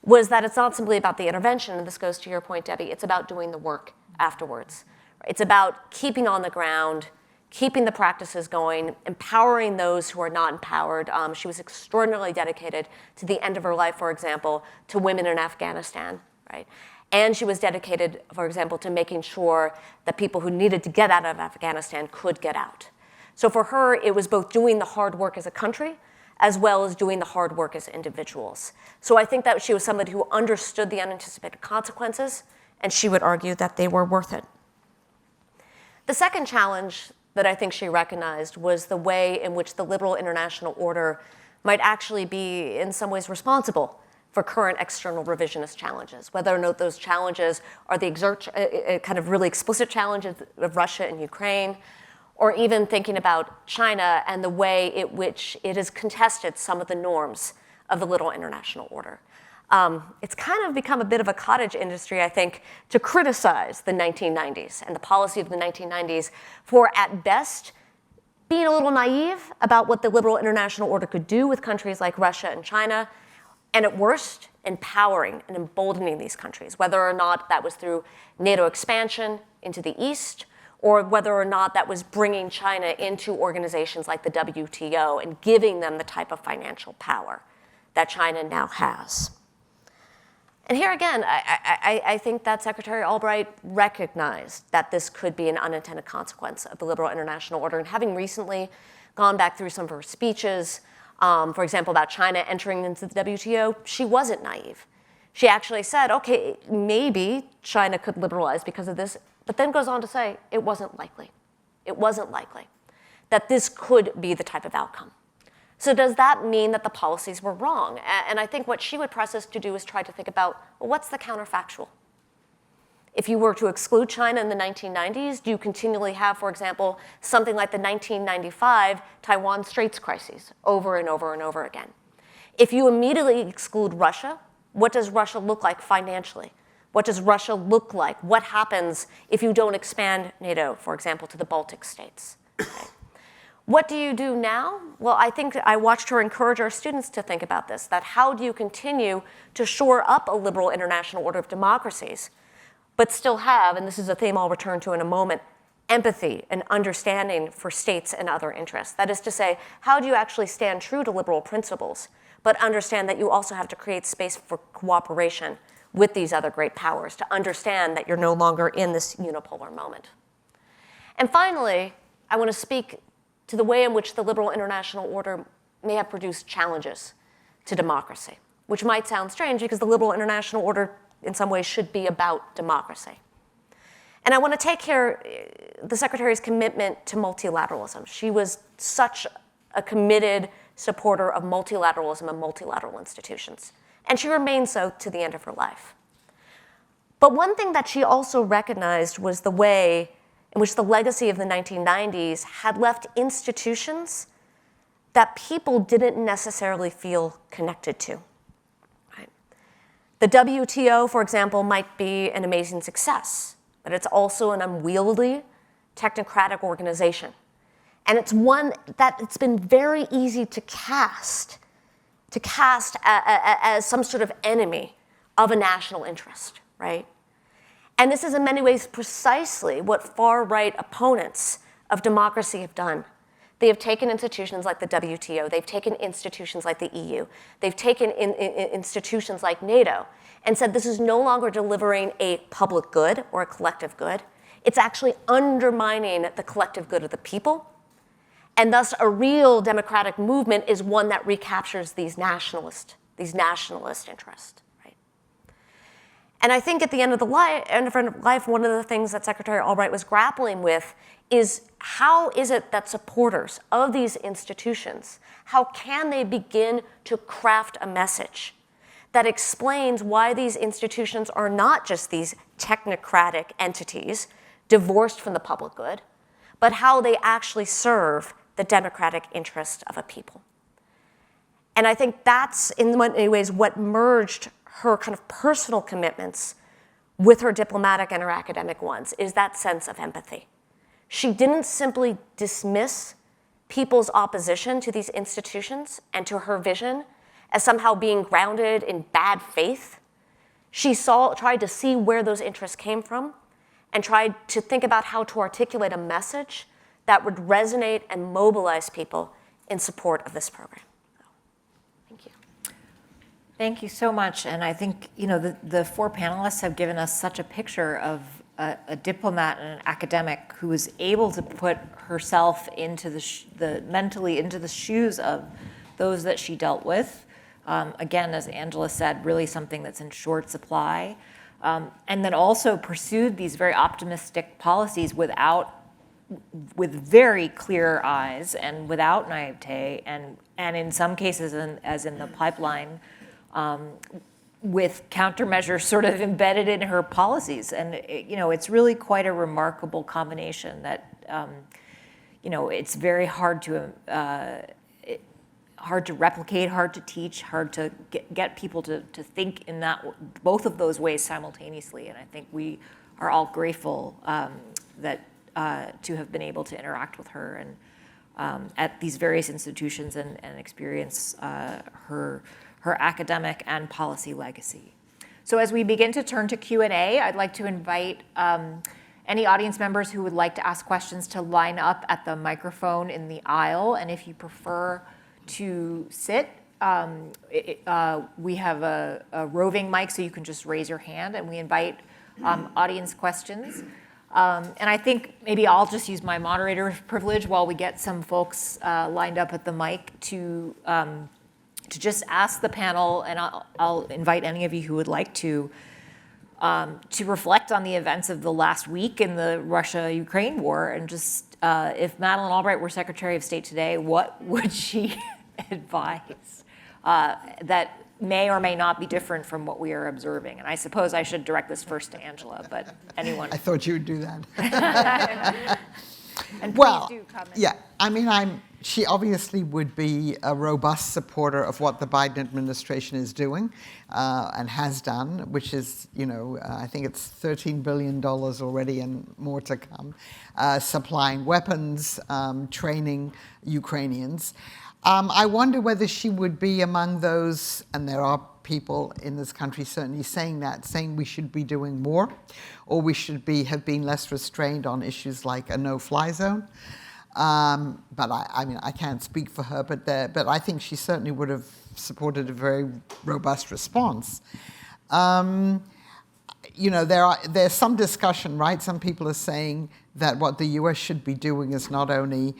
Speaker 6: was that it's not simply about the intervention, and this goes to your point, Debbie, it's about doing the work afterwards. It's about keeping on the ground, keeping the practices going, empowering those who are not empowered. She was extraordinarily dedicated to the end of her life, for example, to women in Afghanistan, right? And she was dedicated, for example, to making sure that people who needed to get out of Afghanistan could get out. So for her, it was both doing the hard work as a country as well as doing the hard work as individuals. So I think that she was somebody who understood the unanticipated consequences, and she would argue that they were worth it. The second challenge that I think she recognized was the way in which the liberal international order might actually be, in some ways, responsible for current external revisionist challenges, whether or not those challenges are the kind of really explicit challenges of Russia and Ukraine, or even thinking about China and the way in which it has contested some of the norms of the liberal international order. It's kind of become a bit of a cottage industry, I think, to criticize the 1990s and the policy of the 1990s for, at best, being a little naive about what the liberal international order could do with countries like Russia and China, and at worst, empowering and emboldening these countries, whether or not that was through NATO expansion into the East, or whether or not that was bringing China into organizations like the WTO and giving them the type of financial power that China now has. And here again, I think that Secretary Albright recognized that this could be an unintended consequence of the liberal international order. And having recently gone back through some of her speeches, for example, about China entering into the WTO, she wasn't naive. She actually said, okay, maybe China could liberalize because of this, but then goes on to say it wasn't likely. It wasn't likely. that this could be the type of outcome. So does that mean that the policies were wrong? And I think what she would press us to do is try to think about, well, what's the counterfactual? If you were to exclude China in the 1990s, do you continually have, for example, something like the 1995 Taiwan Straits crises over and over and over again? If you immediately exclude Russia, what does Russia look like financially? What does Russia look like? What happens if you don't expand NATO, for example, to the Baltic states? Okay. What do you do now? Well, I think I watched her encourage our students to think about this, that how do you continue to shore up a liberal international order of democracies, but still have, and this is a theme I'll return to in a moment, empathy and understanding for states and other interests. That is to say, how do you actually stand true to liberal principles, but understand that you also have to create space for cooperation with these other great powers to understand that you're no longer in this unipolar moment. And finally, I want to speak to the way in which the liberal international order may have produced challenges to democracy, which might sound strange because the liberal international order in some ways should be about democracy. And I want to take here the Secretary's commitment to multilateralism. She was such a committed supporter of multilateralism and multilateral institutions. And she remained so to the end of her life. But one thing that she also recognized was the way in which the legacy of the 1990s had left institutions that people didn't necessarily feel connected to. Right? The WTO, for example, might be an amazing success, but it's also an unwieldy, technocratic organization. And it's one that it's been very easy to cast as some sort of enemy of a national interest, right? And this is in many ways precisely what far-right opponents of democracy have done. They have taken institutions like the WTO, they've taken institutions like the EU, they've taken institutions like NATO, and said this is no longer delivering a public good or a collective good. It's actually undermining the collective good of the people. And thus, a real democratic movement is one that recaptures these nationalist interests. Right? And I think at the end of life, one of the things that Secretary Albright was grappling with is how is it that supporters of these institutions, how can they begin to craft a message that explains why these institutions are not just these technocratic entities divorced from the public good, but how they actually serve the democratic interest of a people. And I think that's, in many ways, what merged her kind of personal commitments with her diplomatic and her academic ones, is that sense of empathy. She didn't simply dismiss people's opposition to these institutions and to her vision as somehow being grounded in bad faith. She tried to see where those interests came from and tried to think about how to articulate a message that would resonate and mobilize people in support of this program. So, thank you.
Speaker 2: Thank you so much. And I think, the four panelists have given us such a picture of a diplomat and an academic who was able to put herself into mentally into the shoes of those that she dealt with. Again, as Angela said, really something that's in short supply. And then also pursued these very optimistic policies with very clear eyes and without naivete, and in some cases, as in the pipeline, with countermeasures sort of embedded in her policies. And it's really quite a remarkable combination that it's very hard to replicate, hard to teach, hard to get people to think in both of those ways simultaneously. And I think we are all grateful that to have been able to interact with her and at these various institutions and experience her academic and policy legacy. So as we begin to turn to Q&A, I'd like to invite any audience members who would like to ask questions to line up at the microphone in the aisle. And if you prefer to sit, we have a roving mic, so you can just raise your hand, and we invite audience questions. And I think maybe I'll just use my moderator privilege while we get some folks lined up at the mic to just ask the panel, and I'll invite any of you who would like to to reflect on the events of the last week in the Russia-Ukraine war, and just if Madeleine Albright were Secretary of State today, what would she advise that may or may not be different from what we are observing? And I suppose I should direct this first to Angela, but anyone.
Speaker 3: I thought you would do that.
Speaker 2: And
Speaker 3: Well,
Speaker 2: please do comment.
Speaker 3: yeah, I mean, she obviously would be a robust supporter of what the Biden administration is doing and has done, which is, I think it's $13 billion already and more to come, supplying weapons, training Ukrainians. I wonder whether she would be among those, and there are people in this country certainly saying we should be doing more, or we should have been less restrained on issues like a no-fly zone. But I mean, I can't speak for her, but I think she certainly would have supported a very robust response. There's some discussion, right? Some people are saying that what the U.S. should be doing is not only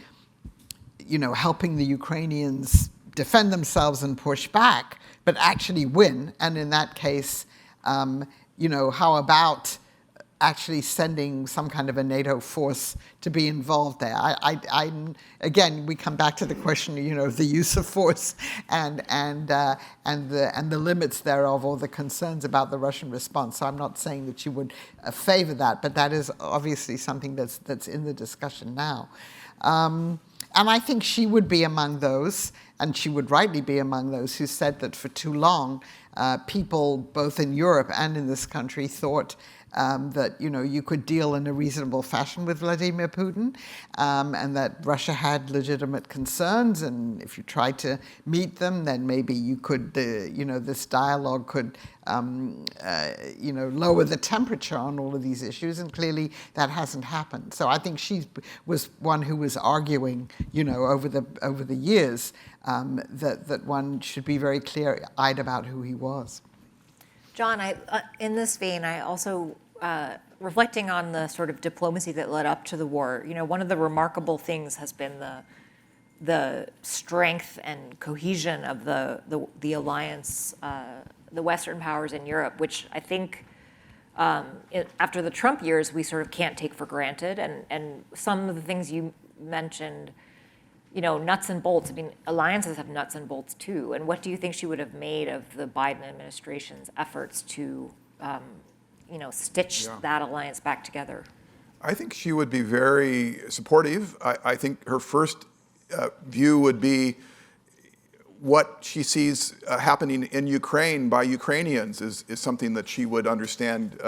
Speaker 3: helping the Ukrainians defend themselves and push back, but actually win. And in that case, how about actually sending some kind of a NATO force to be involved there? Again, we come back to the question, of the use of force and the limits thereof, or the concerns about the Russian response. So I'm not saying that you would favor that, but that is obviously something that's in the discussion now. And I think she would be among those, and she would rightly be among those who said that for too long, people both in Europe and in this country thought that you could deal in a reasonable fashion with Vladimir Putin, and that Russia had legitimate concerns, and if you tried to meet them, then maybe you could, this dialogue could, lower the temperature on all of these issues, and clearly that hasn't happened. So I think she was one who was arguing, over the years, that one should be very clear-eyed about who he was.
Speaker 2: John, in this vein, I also, reflecting on the sort of diplomacy that led up to the war, one of the remarkable things has been the strength and cohesion of the alliance, the Western powers in Europe, which I think after the Trump years, we sort of can't take for granted. And some of the things you mentioned, nuts and bolts. I mean, alliances have nuts and bolts too. And what do you think she would have made of the Biden administration's efforts to, stitch that alliance back together?
Speaker 4: I think she would be very supportive. I think her first view would be what she sees happening in Ukraine by Ukrainians is something that she would understand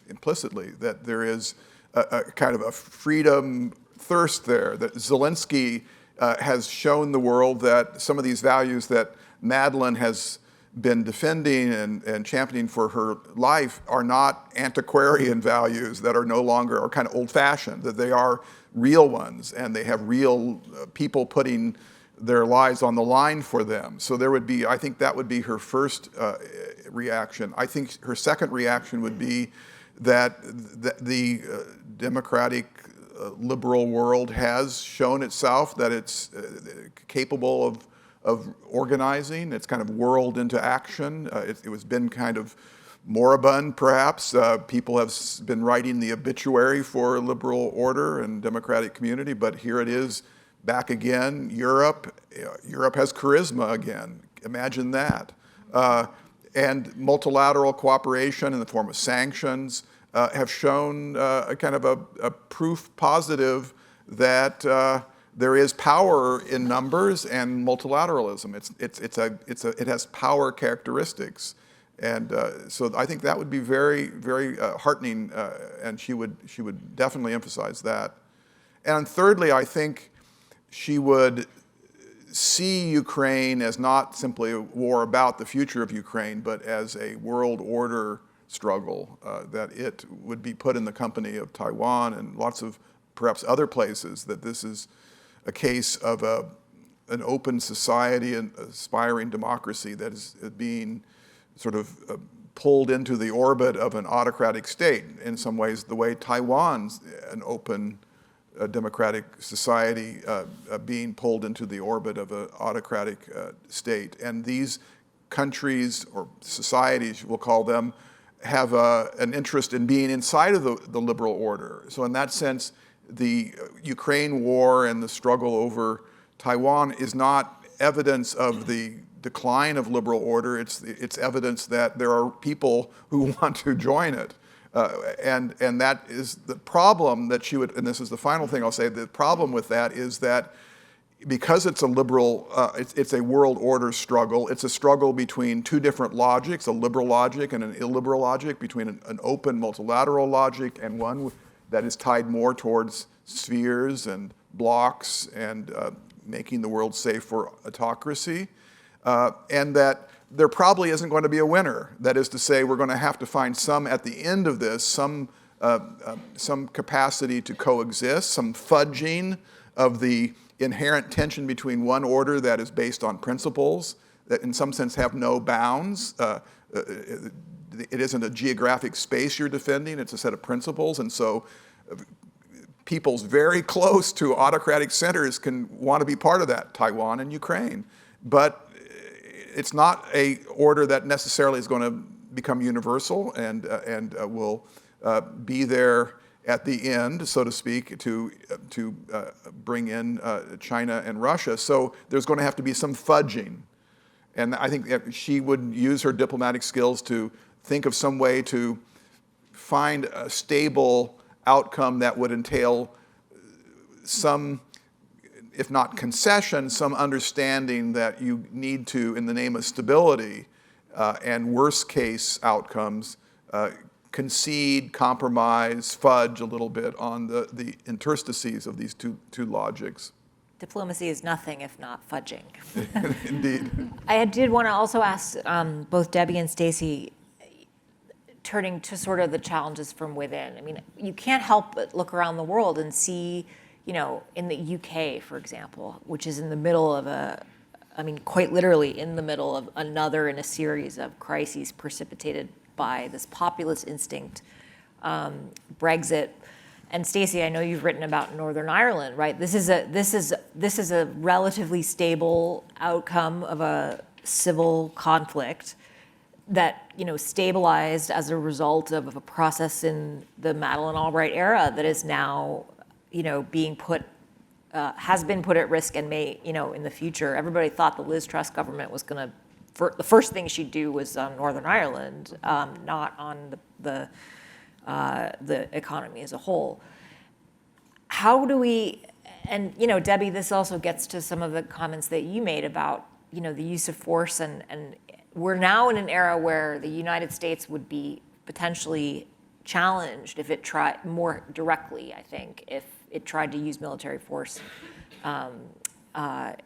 Speaker 4: implicitly, that there is a kind of a freedom thirst there, that Zelensky has shown the world that some of these values that Madeleine has been defending and championing for her life are not antiquarian values that are no longer, or kind of old-fashioned, that they are real ones, and they have real people putting their lives on the line for them. So there would be, I think that would be her first reaction. I think her second reaction would be that the democratic liberal world has shown itself that it's capable of organizing. It's kind of whirled into action. It was been kind of moribund, perhaps. People have been writing the obituary for liberal order and democratic community, but here it is back again. Europe has charisma again. Imagine that. And multilateral cooperation in the form of sanctions have shown a kind of a proof positive that there is power in numbers and multilateralism. It has power characteristics, and so I think that would be very, very heartening, and she would definitely emphasize that. And thirdly, I think she would see Ukraine as not simply a war about the future of Ukraine, but as a world order struggle, that it would be put in the company of Taiwan and lots of perhaps other places, that this is a case of an open society and aspiring democracy that is being sort of pulled into the orbit of an autocratic state, in some ways the way Taiwan's an open democratic society being pulled into the orbit of an autocratic state. And these countries or societies, we'll call them, have an interest in being inside of the liberal order. So in that sense, the Ukraine war and the struggle over Taiwan is not evidence of the decline of liberal order. It's evidence that there are people who want to join it. And that is the problem that she would, and this is the final thing I'll say, the problem with that is that because it's a liberal, it's a world order struggle, it's a struggle between two different logics, a liberal logic and an illiberal logic, between an open multilateral logic and one that is tied more towards spheres and blocks and making the world safe for autocracy, and that there probably isn't going to be a winner. That is to say, we're going to have to find some at the end of this, some capacity to coexist, some fudging of the inherent tension between one order that is based on principles that in some sense have no bounds. It isn't a geographic space you're defending, it's a set of principles. And so peoples very close to autocratic centers can want to be part of that, Taiwan and Ukraine. But it's not a order that necessarily is going to become universal and will be there at the end, so to speak, to bring in China and Russia. So there's going to have to be some fudging. And I think she would use her diplomatic skills to think of some way to find a stable outcome that would entail some, if not concession, some understanding that you need to, in the name of stability and worst case outcomes, concede, compromise, fudge a little bit on the interstices of these two logics.
Speaker 2: Diplomacy is nothing if not fudging.
Speaker 4: Indeed.
Speaker 2: I did want to also ask both Debbie and Stacie, turning to sort of the challenges from within. I mean, you can't help but look around the world and see, you know, in the UK, for example, which is in the middle of quite literally in the middle of another in a series of crises precipitated by this populist instinct, Brexit. And Stacie, I know you've written about Northern Ireland, right? This is a relatively stable outcome of a civil conflict that, you know, stabilized as a result of a process in the Madeleine Albright era that is now, you know, has been put at risk and may, you know, in the future. Everybody thought the Liz Truss government was going to, the first thing she'd do was on Northern Ireland, not on the economy as a whole. How do we, and you know, Debbie, this also gets to some of the comments that you made about, you know, the use of force, and we're now in an era where the United States would be potentially challenged if it tried more directly, I think, if it tried to use military force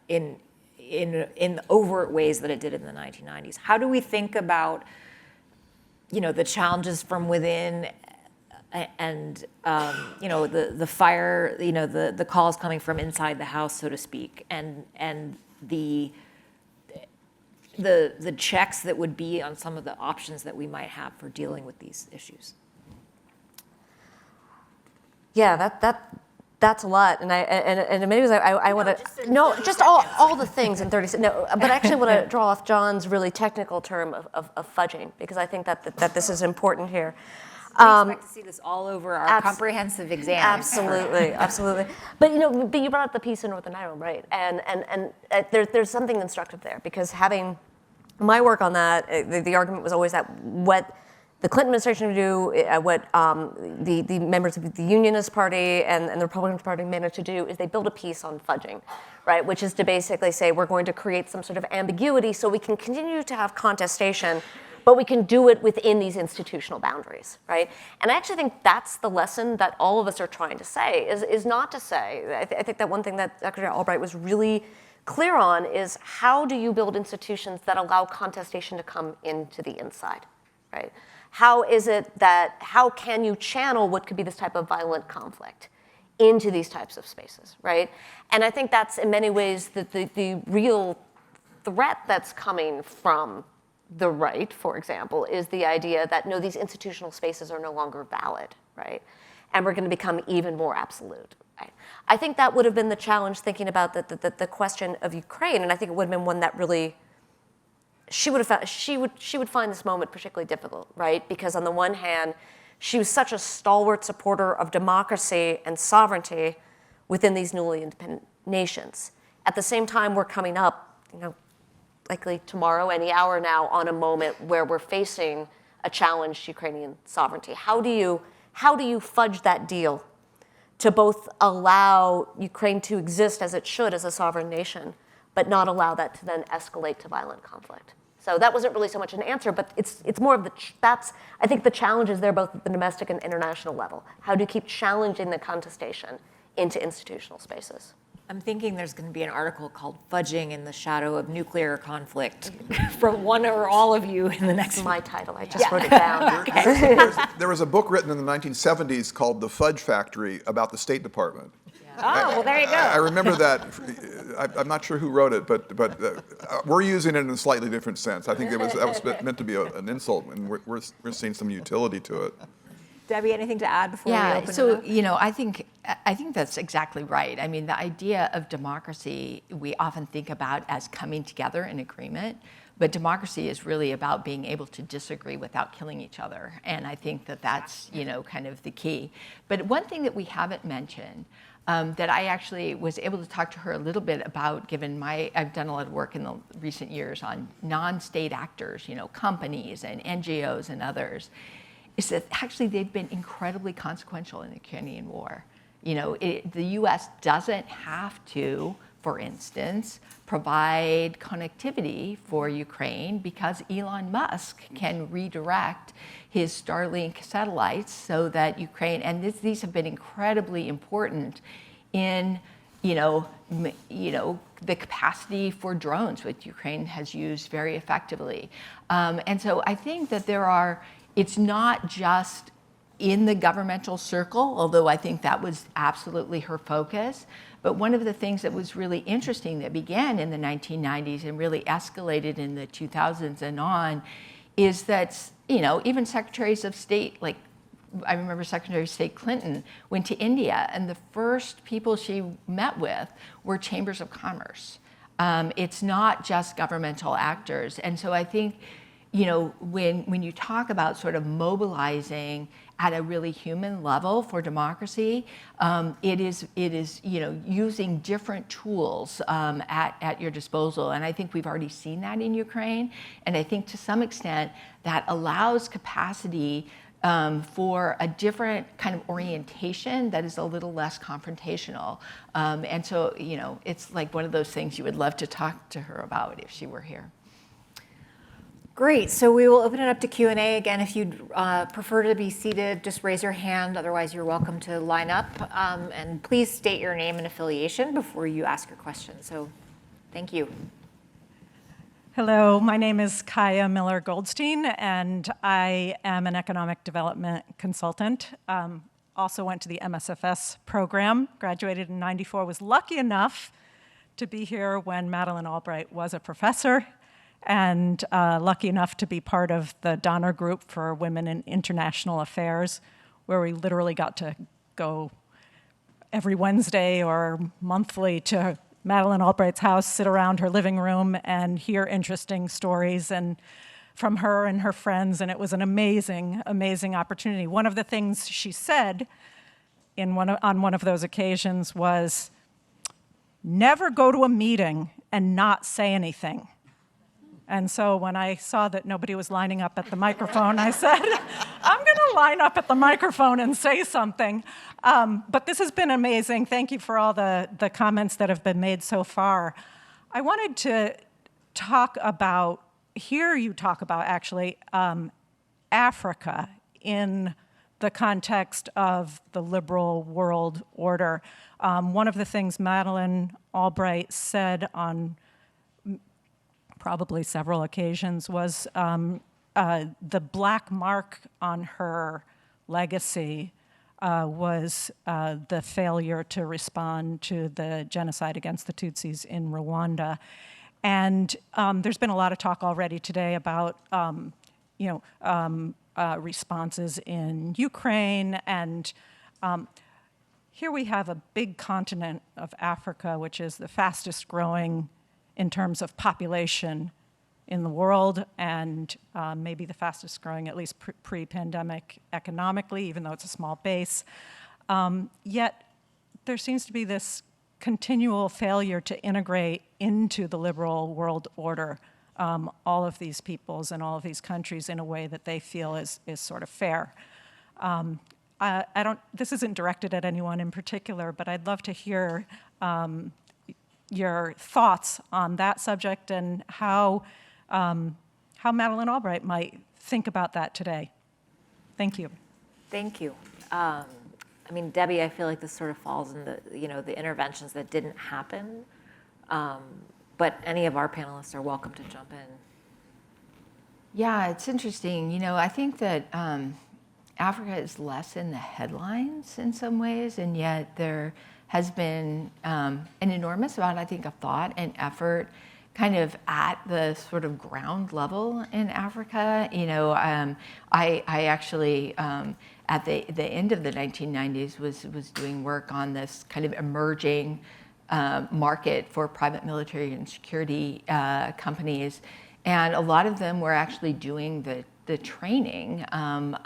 Speaker 2: in overt ways that it did in the 1990s. How do we think about, you know, the challenges from within and, you know, the fire, you know, the calls coming from inside the house, so to speak, and the checks that would be on some of the options that we might have for dealing with these issues?
Speaker 6: Yeah, that's a lot, and in many ways I want to just all the things in 30 seconds. No, but I actually want to draw off John's really technical term of fudging, because I think that this is important here.
Speaker 2: We expect to see this all over our comprehensive exams.
Speaker 6: Absolutely, absolutely. But you brought up the piece in Northern Ireland, right? And there's something instructive there, because having my work on that, the argument was always that what the Clinton administration would do, what the members of the Unionist Party and the Republican Party managed to do, is they build a piece on fudging, right? Which is to basically say we're going to create some sort of ambiguity so we can continue to have contestation, but we can do it within these institutional boundaries, right? And I actually think that's the lesson that all of us are trying to say, is not to say, I think that one thing that Secretary Albright was really clear on is how do you build institutions that allow contestation to come into the inside, right? How can you channel what could be this type of violent conflict into these types of spaces, right? And I think that's in many ways the real threat that's coming from the right, for example, is the idea that no, these institutional spaces are no longer valid, right? And we're going to become even more absolute, right? I think that would have been the challenge thinking about the question of Ukraine, and I think it would have been one that really she would find this moment particularly difficult, right? Because on the one hand, she was such a stalwart supporter of democracy and sovereignty within these newly independent nations. At the same time, we're coming up, likely tomorrow, any hour now, on a moment where we're facing a challenge to Ukrainian sovereignty. How do you fudge that deal to both allow Ukraine to exist as it should as a sovereign nation, but not allow that to then escalate to violent conflict? So that wasn't really so much an answer, but it's more of I think the challenge is there both at the domestic and international level. How do you keep challenging the contestation into institutional spaces?
Speaker 2: I'm thinking there's going to be an article called Fudging in the Shadow of Nuclear Conflict from one or all of you in the next
Speaker 6: That's my title. I just wrote it down.
Speaker 4: There was a book written in the 1970s called The Fudge Factory about the State Department.
Speaker 2: Oh, well, there you go.
Speaker 4: I remember that. I'm not sure who wrote it, but we're using it in a slightly different sense. I think that was meant to be an insult, and we're seeing some utility to it.
Speaker 2: Debbie, anything to add before we open it
Speaker 5: so
Speaker 2: up?
Speaker 5: I think that's exactly right. I mean, the idea of democracy we often think about as coming together in agreement, but democracy is really about being able to disagree without killing each other, and I think that's kind of the key. But one thing that we haven't mentioned that I actually was able to talk to her a little bit about, given I've done a lot of work in the recent years on non-state actors, companies and NGOs and others, is that actually they've been incredibly consequential in the Ukrainian war. The U.S. doesn't have to, for instance, provide connectivity for Ukraine because Elon Musk can redirect his Starlink satellites so that Ukraine, and these have been incredibly important in, the capacity for drones, which Ukraine has used very effectively. And so I think that it's not just in the governmental circle, although I think that was absolutely her focus. But one of the things that was really interesting that began in the 1990s and really escalated in the 2000s and on is that, even secretaries of state, like I remember Secretary of State Clinton went to India, and the first people she met with were chambers of commerce. It's not just governmental actors. And so I think, when you talk about sort of mobilizing at a really human level for democracy, it is using different tools at your disposal. And I think we've already seen that in Ukraine. And I think to some extent that allows capacity for a different kind of orientation that is a little less confrontational. And so, it's like one of those things you would love to talk to her about if she were here.
Speaker 2: Great. So we will open it up to Q&A. Again, if you'd prefer to be seated, just raise your hand. Otherwise, you're welcome to line up. And please state your name and affiliation before you ask your question. So thank you.
Speaker 7: Hello, my name is Kaya Miller-Goldstein, and I am an economic development consultant. Also went to the MSFS program, graduated in '94, was lucky enough to be here when Madeleine Albright was a professor, and lucky enough to be part of the Donner Group for Women in International Affairs, where we literally got to go every Wednesday or monthly to Madeleine Albright's house, sit around her living room and hear interesting stories from her and her friends, and it was an amazing, amazing opportunity. One of the things she said on one of those occasions was, never go to a meeting and not say anything. And so when I saw that nobody was lining up at the microphone, I said, I'm going to line up at the microphone and say something. But this has been amazing. Thank you for all the comments that have been made so far. I wanted to hear you talk about actually Africa in the context of the liberal world order. One of the things Madeleine Albright said on probably several occasions was the black mark on her legacy was the failure to respond to the genocide against the Tutsis in Rwanda. And there's been a lot of talk already today about responses in Ukraine, and here we have a big continent of Africa, which is the fastest growing in terms of population in the world, and maybe the fastest growing, at least pre-pandemic economically, even though it's a small base. Yet there seems to be this continual failure to integrate into the liberal world order all of these peoples and all of these countries in a way that they feel is sort of fair. This isn't directed at anyone in particular, but I'd love to hear your thoughts on that subject and how Madeleine Albright might think about that today. Thank you.
Speaker 2: Thank you. I mean, Debbie, I feel like this sort of falls in the interventions that didn't happen. But any of our panelists are welcome to jump in.
Speaker 5: Yeah, it's interesting. I think that Africa is less in the headlines in some ways, and yet there has been an enormous amount, I think, of thought and effort kind of at the sort of ground level in Africa. I actually, at the end of the 1990s, was doing work on this kind of emerging market for private military and security companies. And a lot of them were actually doing the training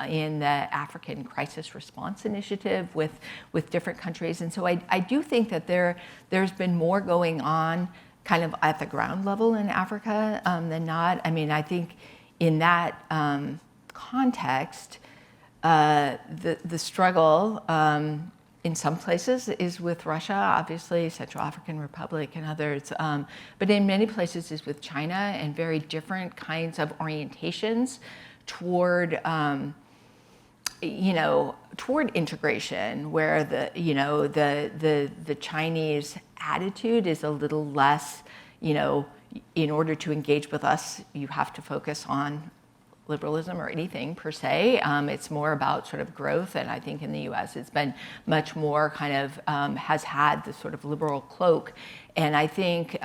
Speaker 5: in the African Crisis Response Initiative with different countries. And so I do think that there's been more going on kind of at the ground level in Africa than not. I mean, I think in that context, the struggle in some places is with Russia, obviously, Central African Republic and others, but in many places is with China and very different kinds of orientations toward, toward integration, where the Chinese attitude is a little less, in order to engage with us, you have to focus on liberalism or anything per se. It's more about sort of growth, and I think in the US it's been much more kind of, has had this sort of liberal cloak. And I think,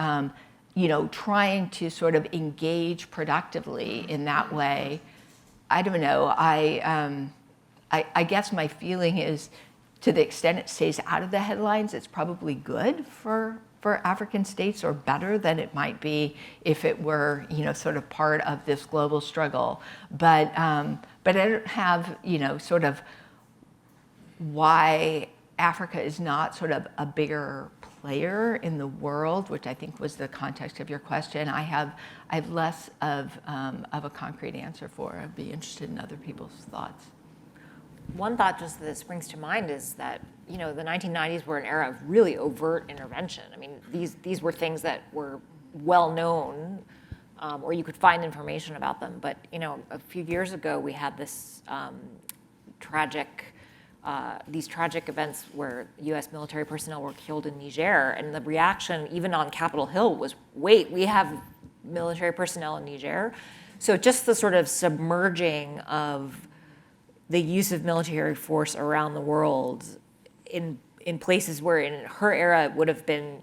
Speaker 5: trying to sort of engage productively in that way, I don't know, I guess my feeling is, to the extent it stays out of the headlines, it's probably good for African states, or better than it might be if it were, sort of part of this global struggle. But I don't have, sort of why Africa is not sort of a bigger player in the world, which I think was the context of your question. I have less of a concrete answer for. I'd be interested in other people's thoughts.
Speaker 2: One thought just that springs to mind is that, the 1990s were an era of really overt intervention. I mean, these were things that were well known, or you could find information about them. But, a few years ago, we had this these tragic events where U.S. military personnel were killed in Niger, and the reaction, even on Capitol Hill, was, wait, we have military personnel in Niger? So just the sort of submerging of the use of military force around the world in places where in her era it would have been,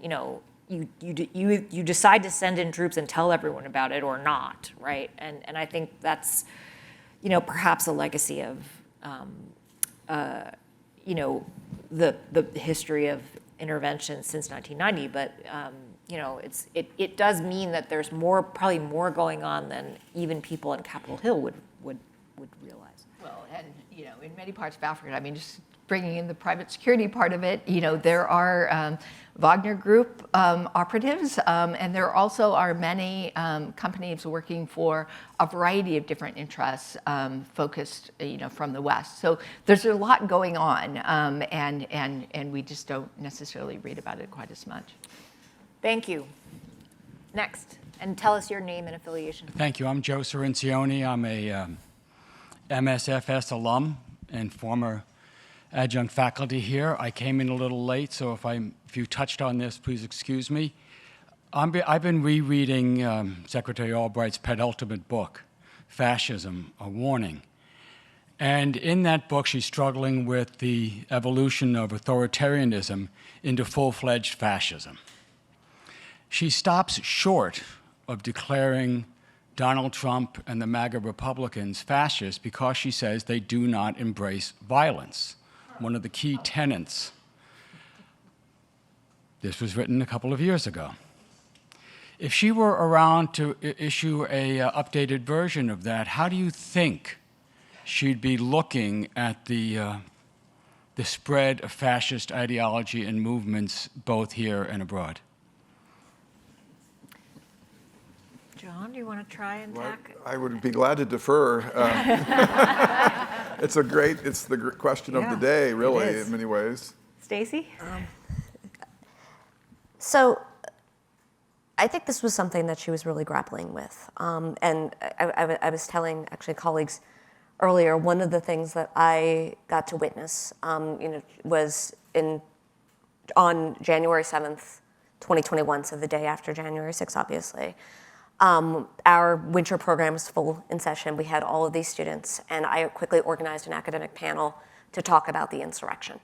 Speaker 2: you decide to send in troops and tell everyone about it or not, right? And I think that's, perhaps a legacy of, the history of intervention since 1990. But it does mean that there's probably more going on than even people in Capitol Hill would realize.
Speaker 5: Well, and in many parts of Africa, I mean, just bringing in the private security part of it, there are Wagner Group operatives, and there also are many companies working for a variety of different interests focused, from the West. So there's a lot going on, and we just don't necessarily read about it quite as much.
Speaker 2: Thank you. Next, and tell us your name and affiliation.
Speaker 8: Thank you. I'm Joe Cirincione. I'm a MSFS alum and former adjunct faculty here. I came in a little late, so if you touched on this, please excuse me. I've been rereading Secretary Albright's penultimate book, Fascism, A Warning. And in that book, she's struggling with the evolution of authoritarianism into full-fledged fascism. She stops short of declaring Donald Trump and the MAGA Republicans fascists because she says they do not embrace violence, one of the key tenets. This was written a couple of years ago. If she were around to issue a updated version of that, how do you think she'd be looking at the spread of fascist ideology and movements both here and abroad?
Speaker 2: John, do you want to try and tackle?
Speaker 4: I would be glad to defer. It's the question of the day, really, in many ways.
Speaker 2: Stacie?
Speaker 6: So I think this was something that she was really grappling with. And I was telling actually colleagues earlier, one of the things that I got to witness was on January 7th, 2021, so the day after January 6th, obviously. Our winter program was full in session. We had all of these students, and I quickly organized an academic panel to talk about the insurrection.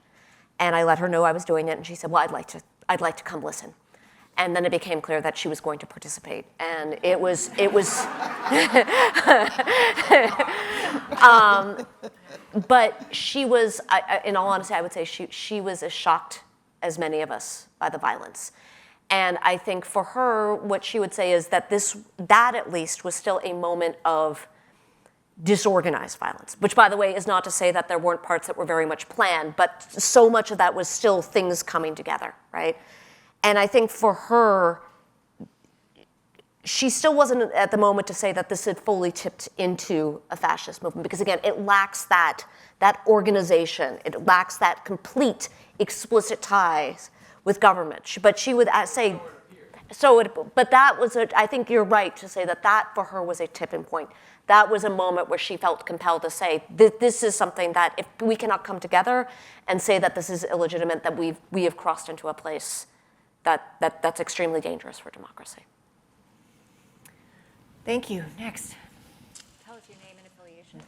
Speaker 6: And I let her know I was doing it, and she said, well, I'd like to come listen. And then it became clear that she was going to participate. And it was but she was, in all honesty, I would say she was as shocked as many of us by the violence. And I think for her, what she would say is that that at least was still a moment of disorganized violence, which, by the way, is not to say that there weren't parts that were very much planned, but so much of that was still things coming together, right? And I think for her, she still wasn't at the moment to say that this had fully tipped into a fascist movement, because again, it lacks that organization, it lacks that complete, explicit ties with government. But she would say, but that was, I think you're right to say that for her was a tipping point. That was a moment where she felt compelled to say, this is something that if we cannot come together and say that this is illegitimate, that we have crossed into a place that's extremely dangerous for democracy.
Speaker 2: Thank you. Next. Tell us your name and affiliation.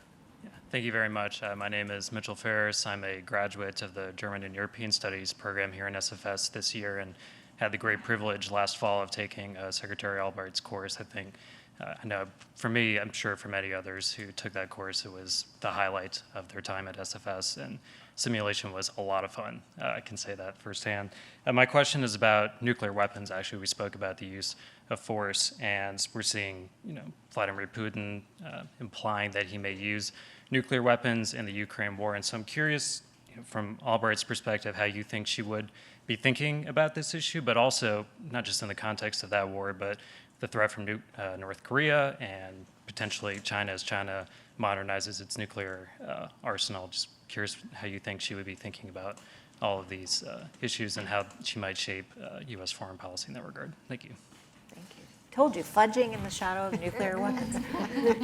Speaker 9: Thank you very much. My name is Mitchell Ferris. I'm a graduate of the German and European Studies program here in SFS this year, and had the great privilege last fall of taking Secretary Albright's course. I think, I know for me, I'm sure for many others who took that course, it was the highlight of their time at SFS, and simulation was a lot of fun. I can say that firsthand. My question is about nuclear weapons. Actually, we spoke about the use of force, and we're seeing, Vladimir Putin implying that he may use nuclear weapons in the Ukraine war. And so I'm curious, from Albright's perspective, how you think she would be thinking about this issue, but also not just in the context of that war, but the threat from North Korea and potentially China as China modernizes its nuclear arsenal. Just curious how you think she would be thinking about all of these issues and how she might shape U.S. foreign policy in that regard. Thank you.
Speaker 2: Thank you. Told you, fudging in the shadow of nuclear weapons.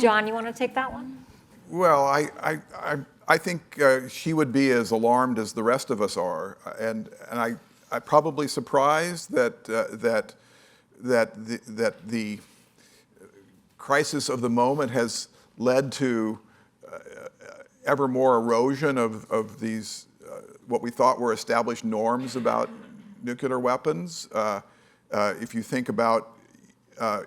Speaker 2: John, you want to take that one?
Speaker 4: Well, I think she would be as alarmed as the rest of us are, and I'm probably surprised that the crisis of the moment has led to ever more erosion of these what we thought were established norms about nuclear weapons. If you think about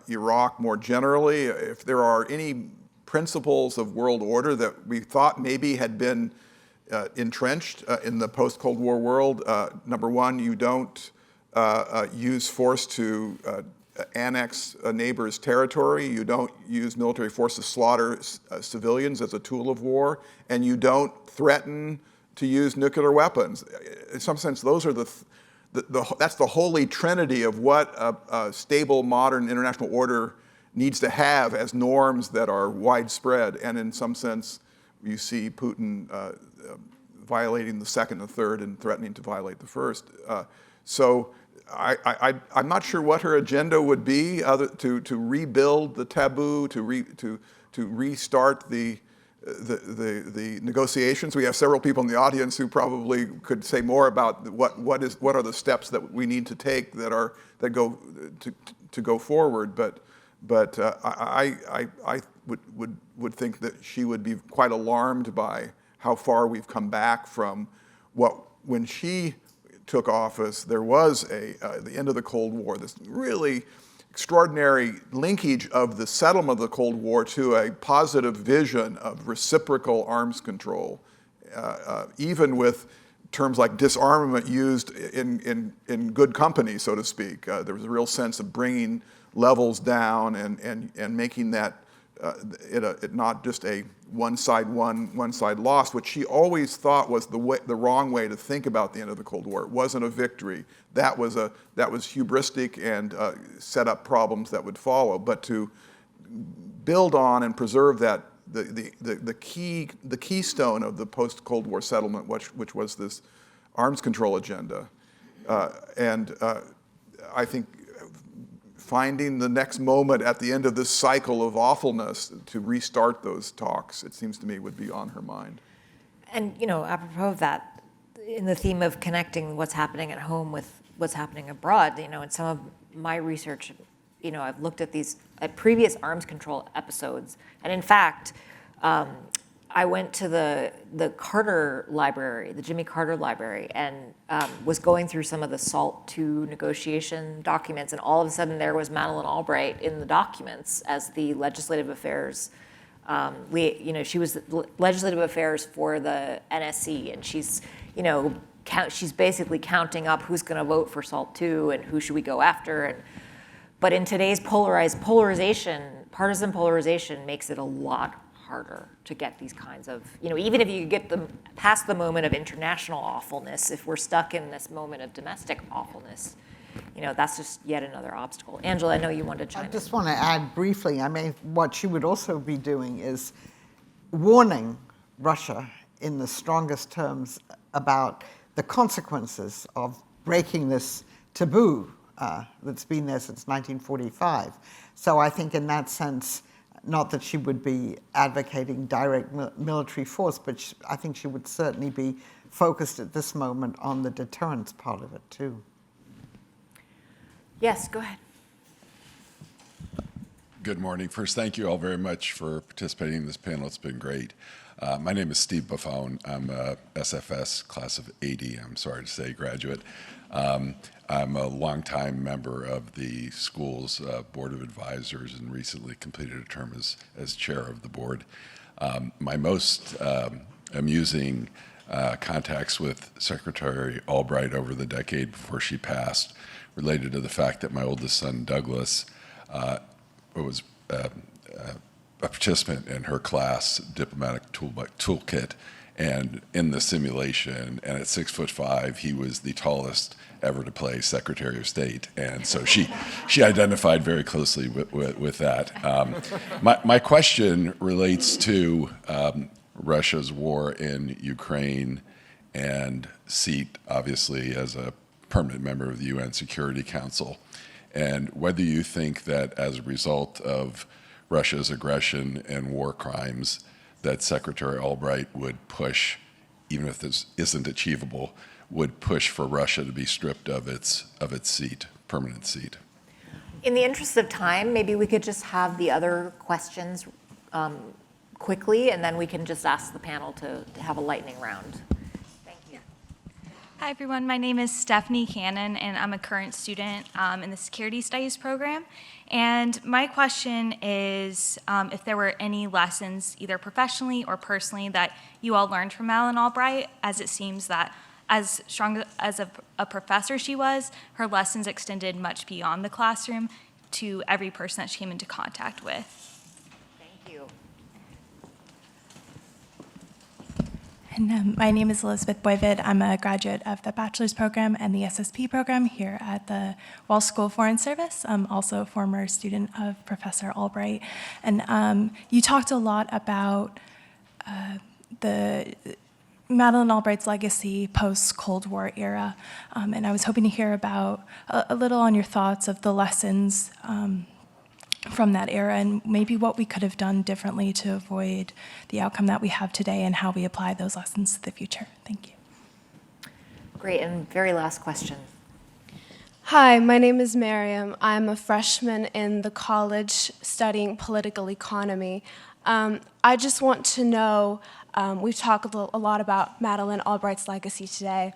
Speaker 4: Iraq more generally, if there are any principles of world order that we thought maybe had been entrenched in the post-Cold War world, number one, you don't use force to annex a neighbor's territory, you don't use military force to slaughter civilians as a tool of war, and you don't threaten to use nuclear weapons. In some sense, those are that's the holy trinity of what a stable, modern international order needs to have as norms that are widespread. And in some sense, you see Putin violating the second and third and threatening to violate the first. So I'm not sure what her agenda would be to rebuild the taboo, to restart the negotiations. We have several people in the audience who probably could say more about what are the steps that we need to take that go forward. But I would think that she would be quite alarmed by how far we've come back from when she took office. There was the end of the Cold War, this really extraordinary linkage of the settlement of the Cold War to a positive vision of reciprocal arms control, even with terms like disarmament used in good company, so to speak. There was a real sense of bringing levels down and making that it not just a one side loss, which she always thought was the wrong way to think about the end of the Cold War. It wasn't a victory. That was hubristic and set up problems that would follow. But to build on and preserve that the keystone of the post-Cold War settlement, which was this arms control agenda, I think finding the next moment at the end of this cycle of awfulness to restart those talks, it seems to me, would be on her mind.
Speaker 2: And, apropos of that, in the theme of connecting what's happening at home with what's happening abroad, in some of my research, I've looked at previous arms control episodes. And in fact, I went to the Carter Library, the Jimmy Carter Library, and was going through some of the SALT II negotiation documents, and all of a sudden there was Madeleine Albright in the documents as the legislative affairs. She was the legislative affairs for the NSC, and she's, she's basically counting up who's going to vote for SALT II and who should we go after. But in today's partisan polarization makes it a lot harder to get these kinds of, even if you get them past the moment of international awfulness, if we're stuck in this moment of domestic awfulness, that's just yet another obstacle. Angela, I know you wanted to chime in.
Speaker 3: I just want to add briefly, what she would also be doing is warning Russia in the strongest terms about the consequences of breaking this taboo that's been there since 1945. So I think in that sense, not that she would be advocating direct military force, but I think she would certainly be focused at this moment on the deterrence part of it too.
Speaker 2: Yes, go ahead.
Speaker 10: Good morning. First, thank you all very much for participating in this panel. It's been great. My name is Steve Buffone. I'm a SFS class of 80, I'm sorry to say, graduate. I'm a longtime member of the school's Board of Advisors and recently completed a term as chair of the board. My most amusing contacts with Secretary Albright over the decade before she passed related to the fact that my oldest son, Douglas, was a participant in her class diplomatic toolkit, and in the simulation, and at 6'5", he was the tallest ever to play Secretary of State, and so she identified very closely with that. My question relates to Russia's war in Ukraine and seat, obviously, as a permanent member of the UN Security Council, and whether you think that as a result of Russia's aggression and war crimes that Secretary Albright would push, even if this isn't achievable, would push for Russia to be stripped of its seat, permanent seat.
Speaker 2: In the interest of time, maybe we could just have the other questions quickly, and then we can just ask the panel to have a lightning round. Thank you.
Speaker 11: Hi, everyone. My name is Stephanie Cannon, and I'm a current student in the Security Studies program. And my question is if there were any lessons, either professionally or personally, that you all learned from Madeleine Albright, as it seems that as strong as a professor she was, her lessons extended much beyond the classroom to every person that she came into contact with.
Speaker 2: Thank you.
Speaker 12: And my name is Elizabeth Boyvid. I'm a graduate of the bachelor's program and the SSP program here at the Walsh School of Foreign Service. I'm also a former student of Professor Albright. And you talked a lot about the Madeleine Albright's legacy post-Cold War era. And I was hoping to hear about a little on your thoughts of the lessons from that era and maybe what we could have done differently to avoid the outcome that we have today and how we apply those lessons to the future. Thank you.
Speaker 2: Great, and very last question.
Speaker 13: Hi, my name is Miriam. I'm a freshman in the college studying political economy. I just want to know, we've talked a lot about Madeleine Albright's legacy today.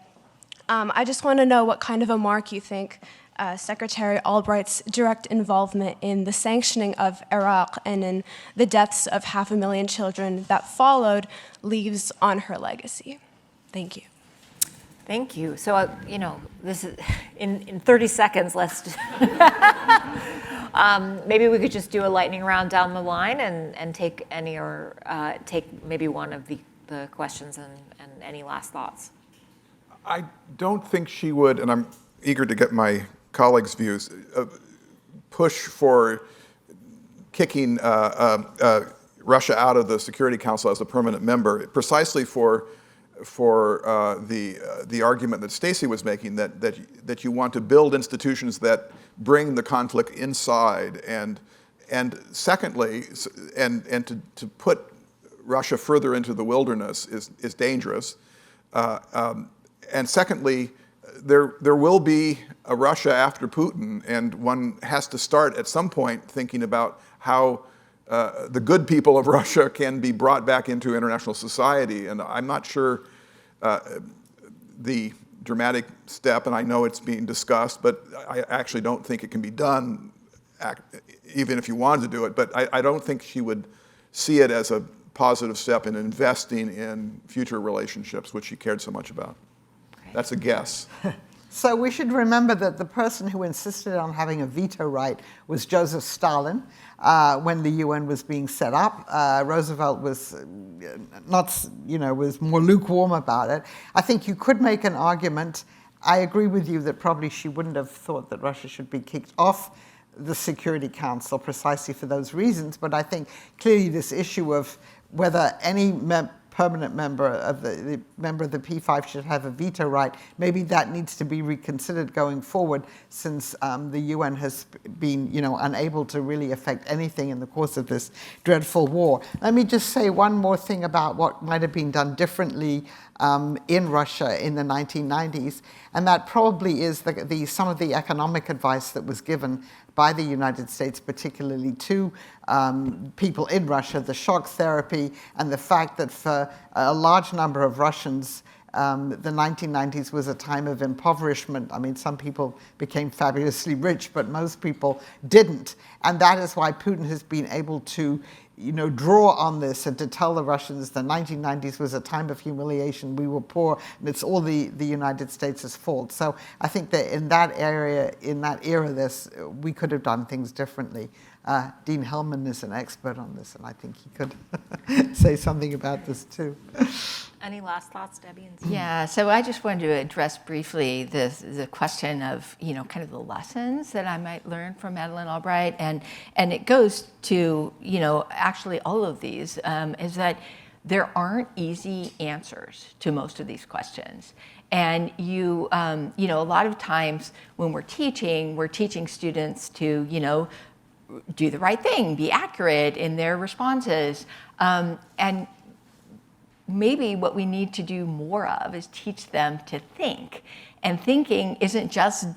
Speaker 13: I just want to know what kind of a mark you think Secretary Albright's direct involvement in the sanctioning of Iraq and in the deaths of 500,000 children that followed leaves on her legacy. Thank you.
Speaker 2: Thank you. So, this is in 30 seconds. Let's. Maybe we could just do a lightning round down the line and take any or take maybe one of the questions and any last thoughts.
Speaker 4: I don't think she would, and I'm eager to get my colleagues' views, push for kicking Russia out of the Security Council as a permanent member, precisely for the argument that Stacie was making, that you want to build institutions that bring the conflict inside, and secondly, and to put Russia further into the wilderness is dangerous. And secondly, there will be a Russia after Putin, and one has to start at some point thinking about how the good people of Russia can be brought back into international society. And I'm not sure the dramatic step, and I know it's being discussed, but I actually don't think it can be done, even if you wanted to do it. But I don't think she would see it as a positive step in investing in future relationships, which she cared so much about. That's a guess.
Speaker 3: So we should remember that the person who insisted on having a veto right was Joseph Stalin when the UN was being set up. Roosevelt was was more lukewarm about it. I think you could make an argument. I agree with you that probably she wouldn't have thought that Russia should be kicked off the Security Council precisely for those reasons. But I think clearly this issue of whether any permanent member of the P5 should have a veto right, maybe that needs to be reconsidered going forward, since the UN has been unable to really affect anything in the course of this dreadful war. Let me just say one more thing about what might have been done differently in Russia in the 1990s, and that probably is some of the economic advice that was given by the United States, particularly to people in Russia, the shock therapy, and the fact that for a large number of Russians, the 1990s was a time of impoverishment. I mean, some people became fabulously rich, but most people didn't. And that is why Putin has been able to draw on this and to tell the Russians the 1990s was a time of humiliation, we were poor, and it's all the United States' fault. So I think that in that era, we could have done things differently. Dean Hellman is an expert on this, and I think he could say something about this too.
Speaker 2: Any last thoughts, Debbie?
Speaker 5: Yeah, so I just wanted to address briefly the question of, kind of the lessons that I might learn from Madeleine Albright, and it goes to, actually all of these, is that there aren't easy answers to most of these questions. And a lot of times when we're teaching students to, do the right thing, be accurate in their responses, and maybe what we need to do more of is teach them to think. And thinking isn't just,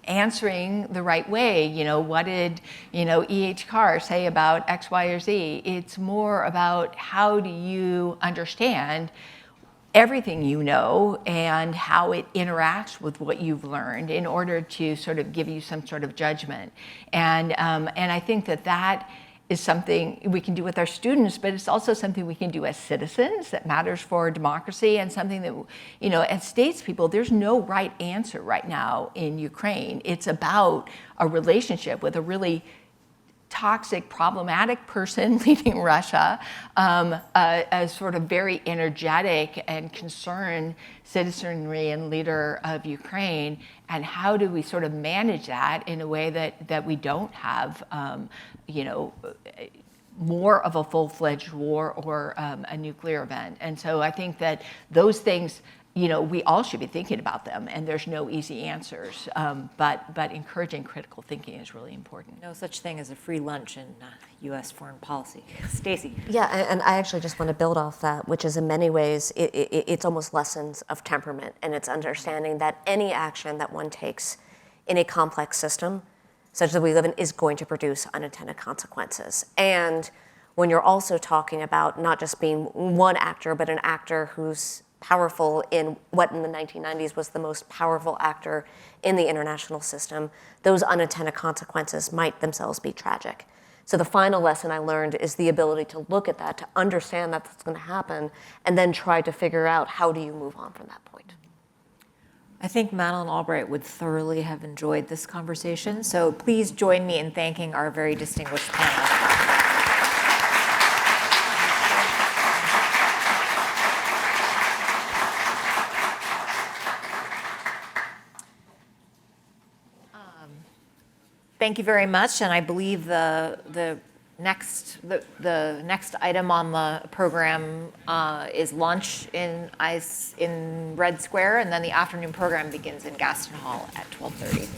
Speaker 5: answering the right way. What did, E.H. Carr say about X, Y, or Z? It's more about how do you understand everything you know and how it interacts with what you've learned in order to sort of give you some sort of judgment. And I think that is something we can do with our students, but it's also something we can do as citizens that matters for democracy, and something that, as statespeople, there's no right answer right now in Ukraine. It's about a relationship with a really toxic, problematic person leading Russia, a sort of very energetic and concerned citizenry and leader of Ukraine, and how do we sort of manage that in a way that we don't have, more of a full-fledged war or a nuclear event. And so I think that those things, we all should be thinking about them, and there's no easy answers, but encouraging critical thinking is really important.
Speaker 2: No such thing as a free lunch in U.S. foreign policy. Stacie.
Speaker 6: Yeah, and I actually just want to build off that, which is in many ways, it's almost lessons of temperament, and it's understanding that any action that one takes in a complex system, such that we live in, is going to produce unintended consequences. And when you're also talking about not just being one actor, but an actor who's powerful in what in the 1990s was the most powerful actor in the international system, those unintended consequences might themselves be tragic. So the final lesson I learned is the ability to look at that, to understand that that's going to happen, and then try to figure out how do you move on from that point.
Speaker 2: I think Madeleine Albright would thoroughly have enjoyed this conversation, so please join me in thanking our very distinguished panel. Thank you very much, and I believe the next item on the program is lunch in Red Square, and then the afternoon program begins in Gaston Hall at 12:30.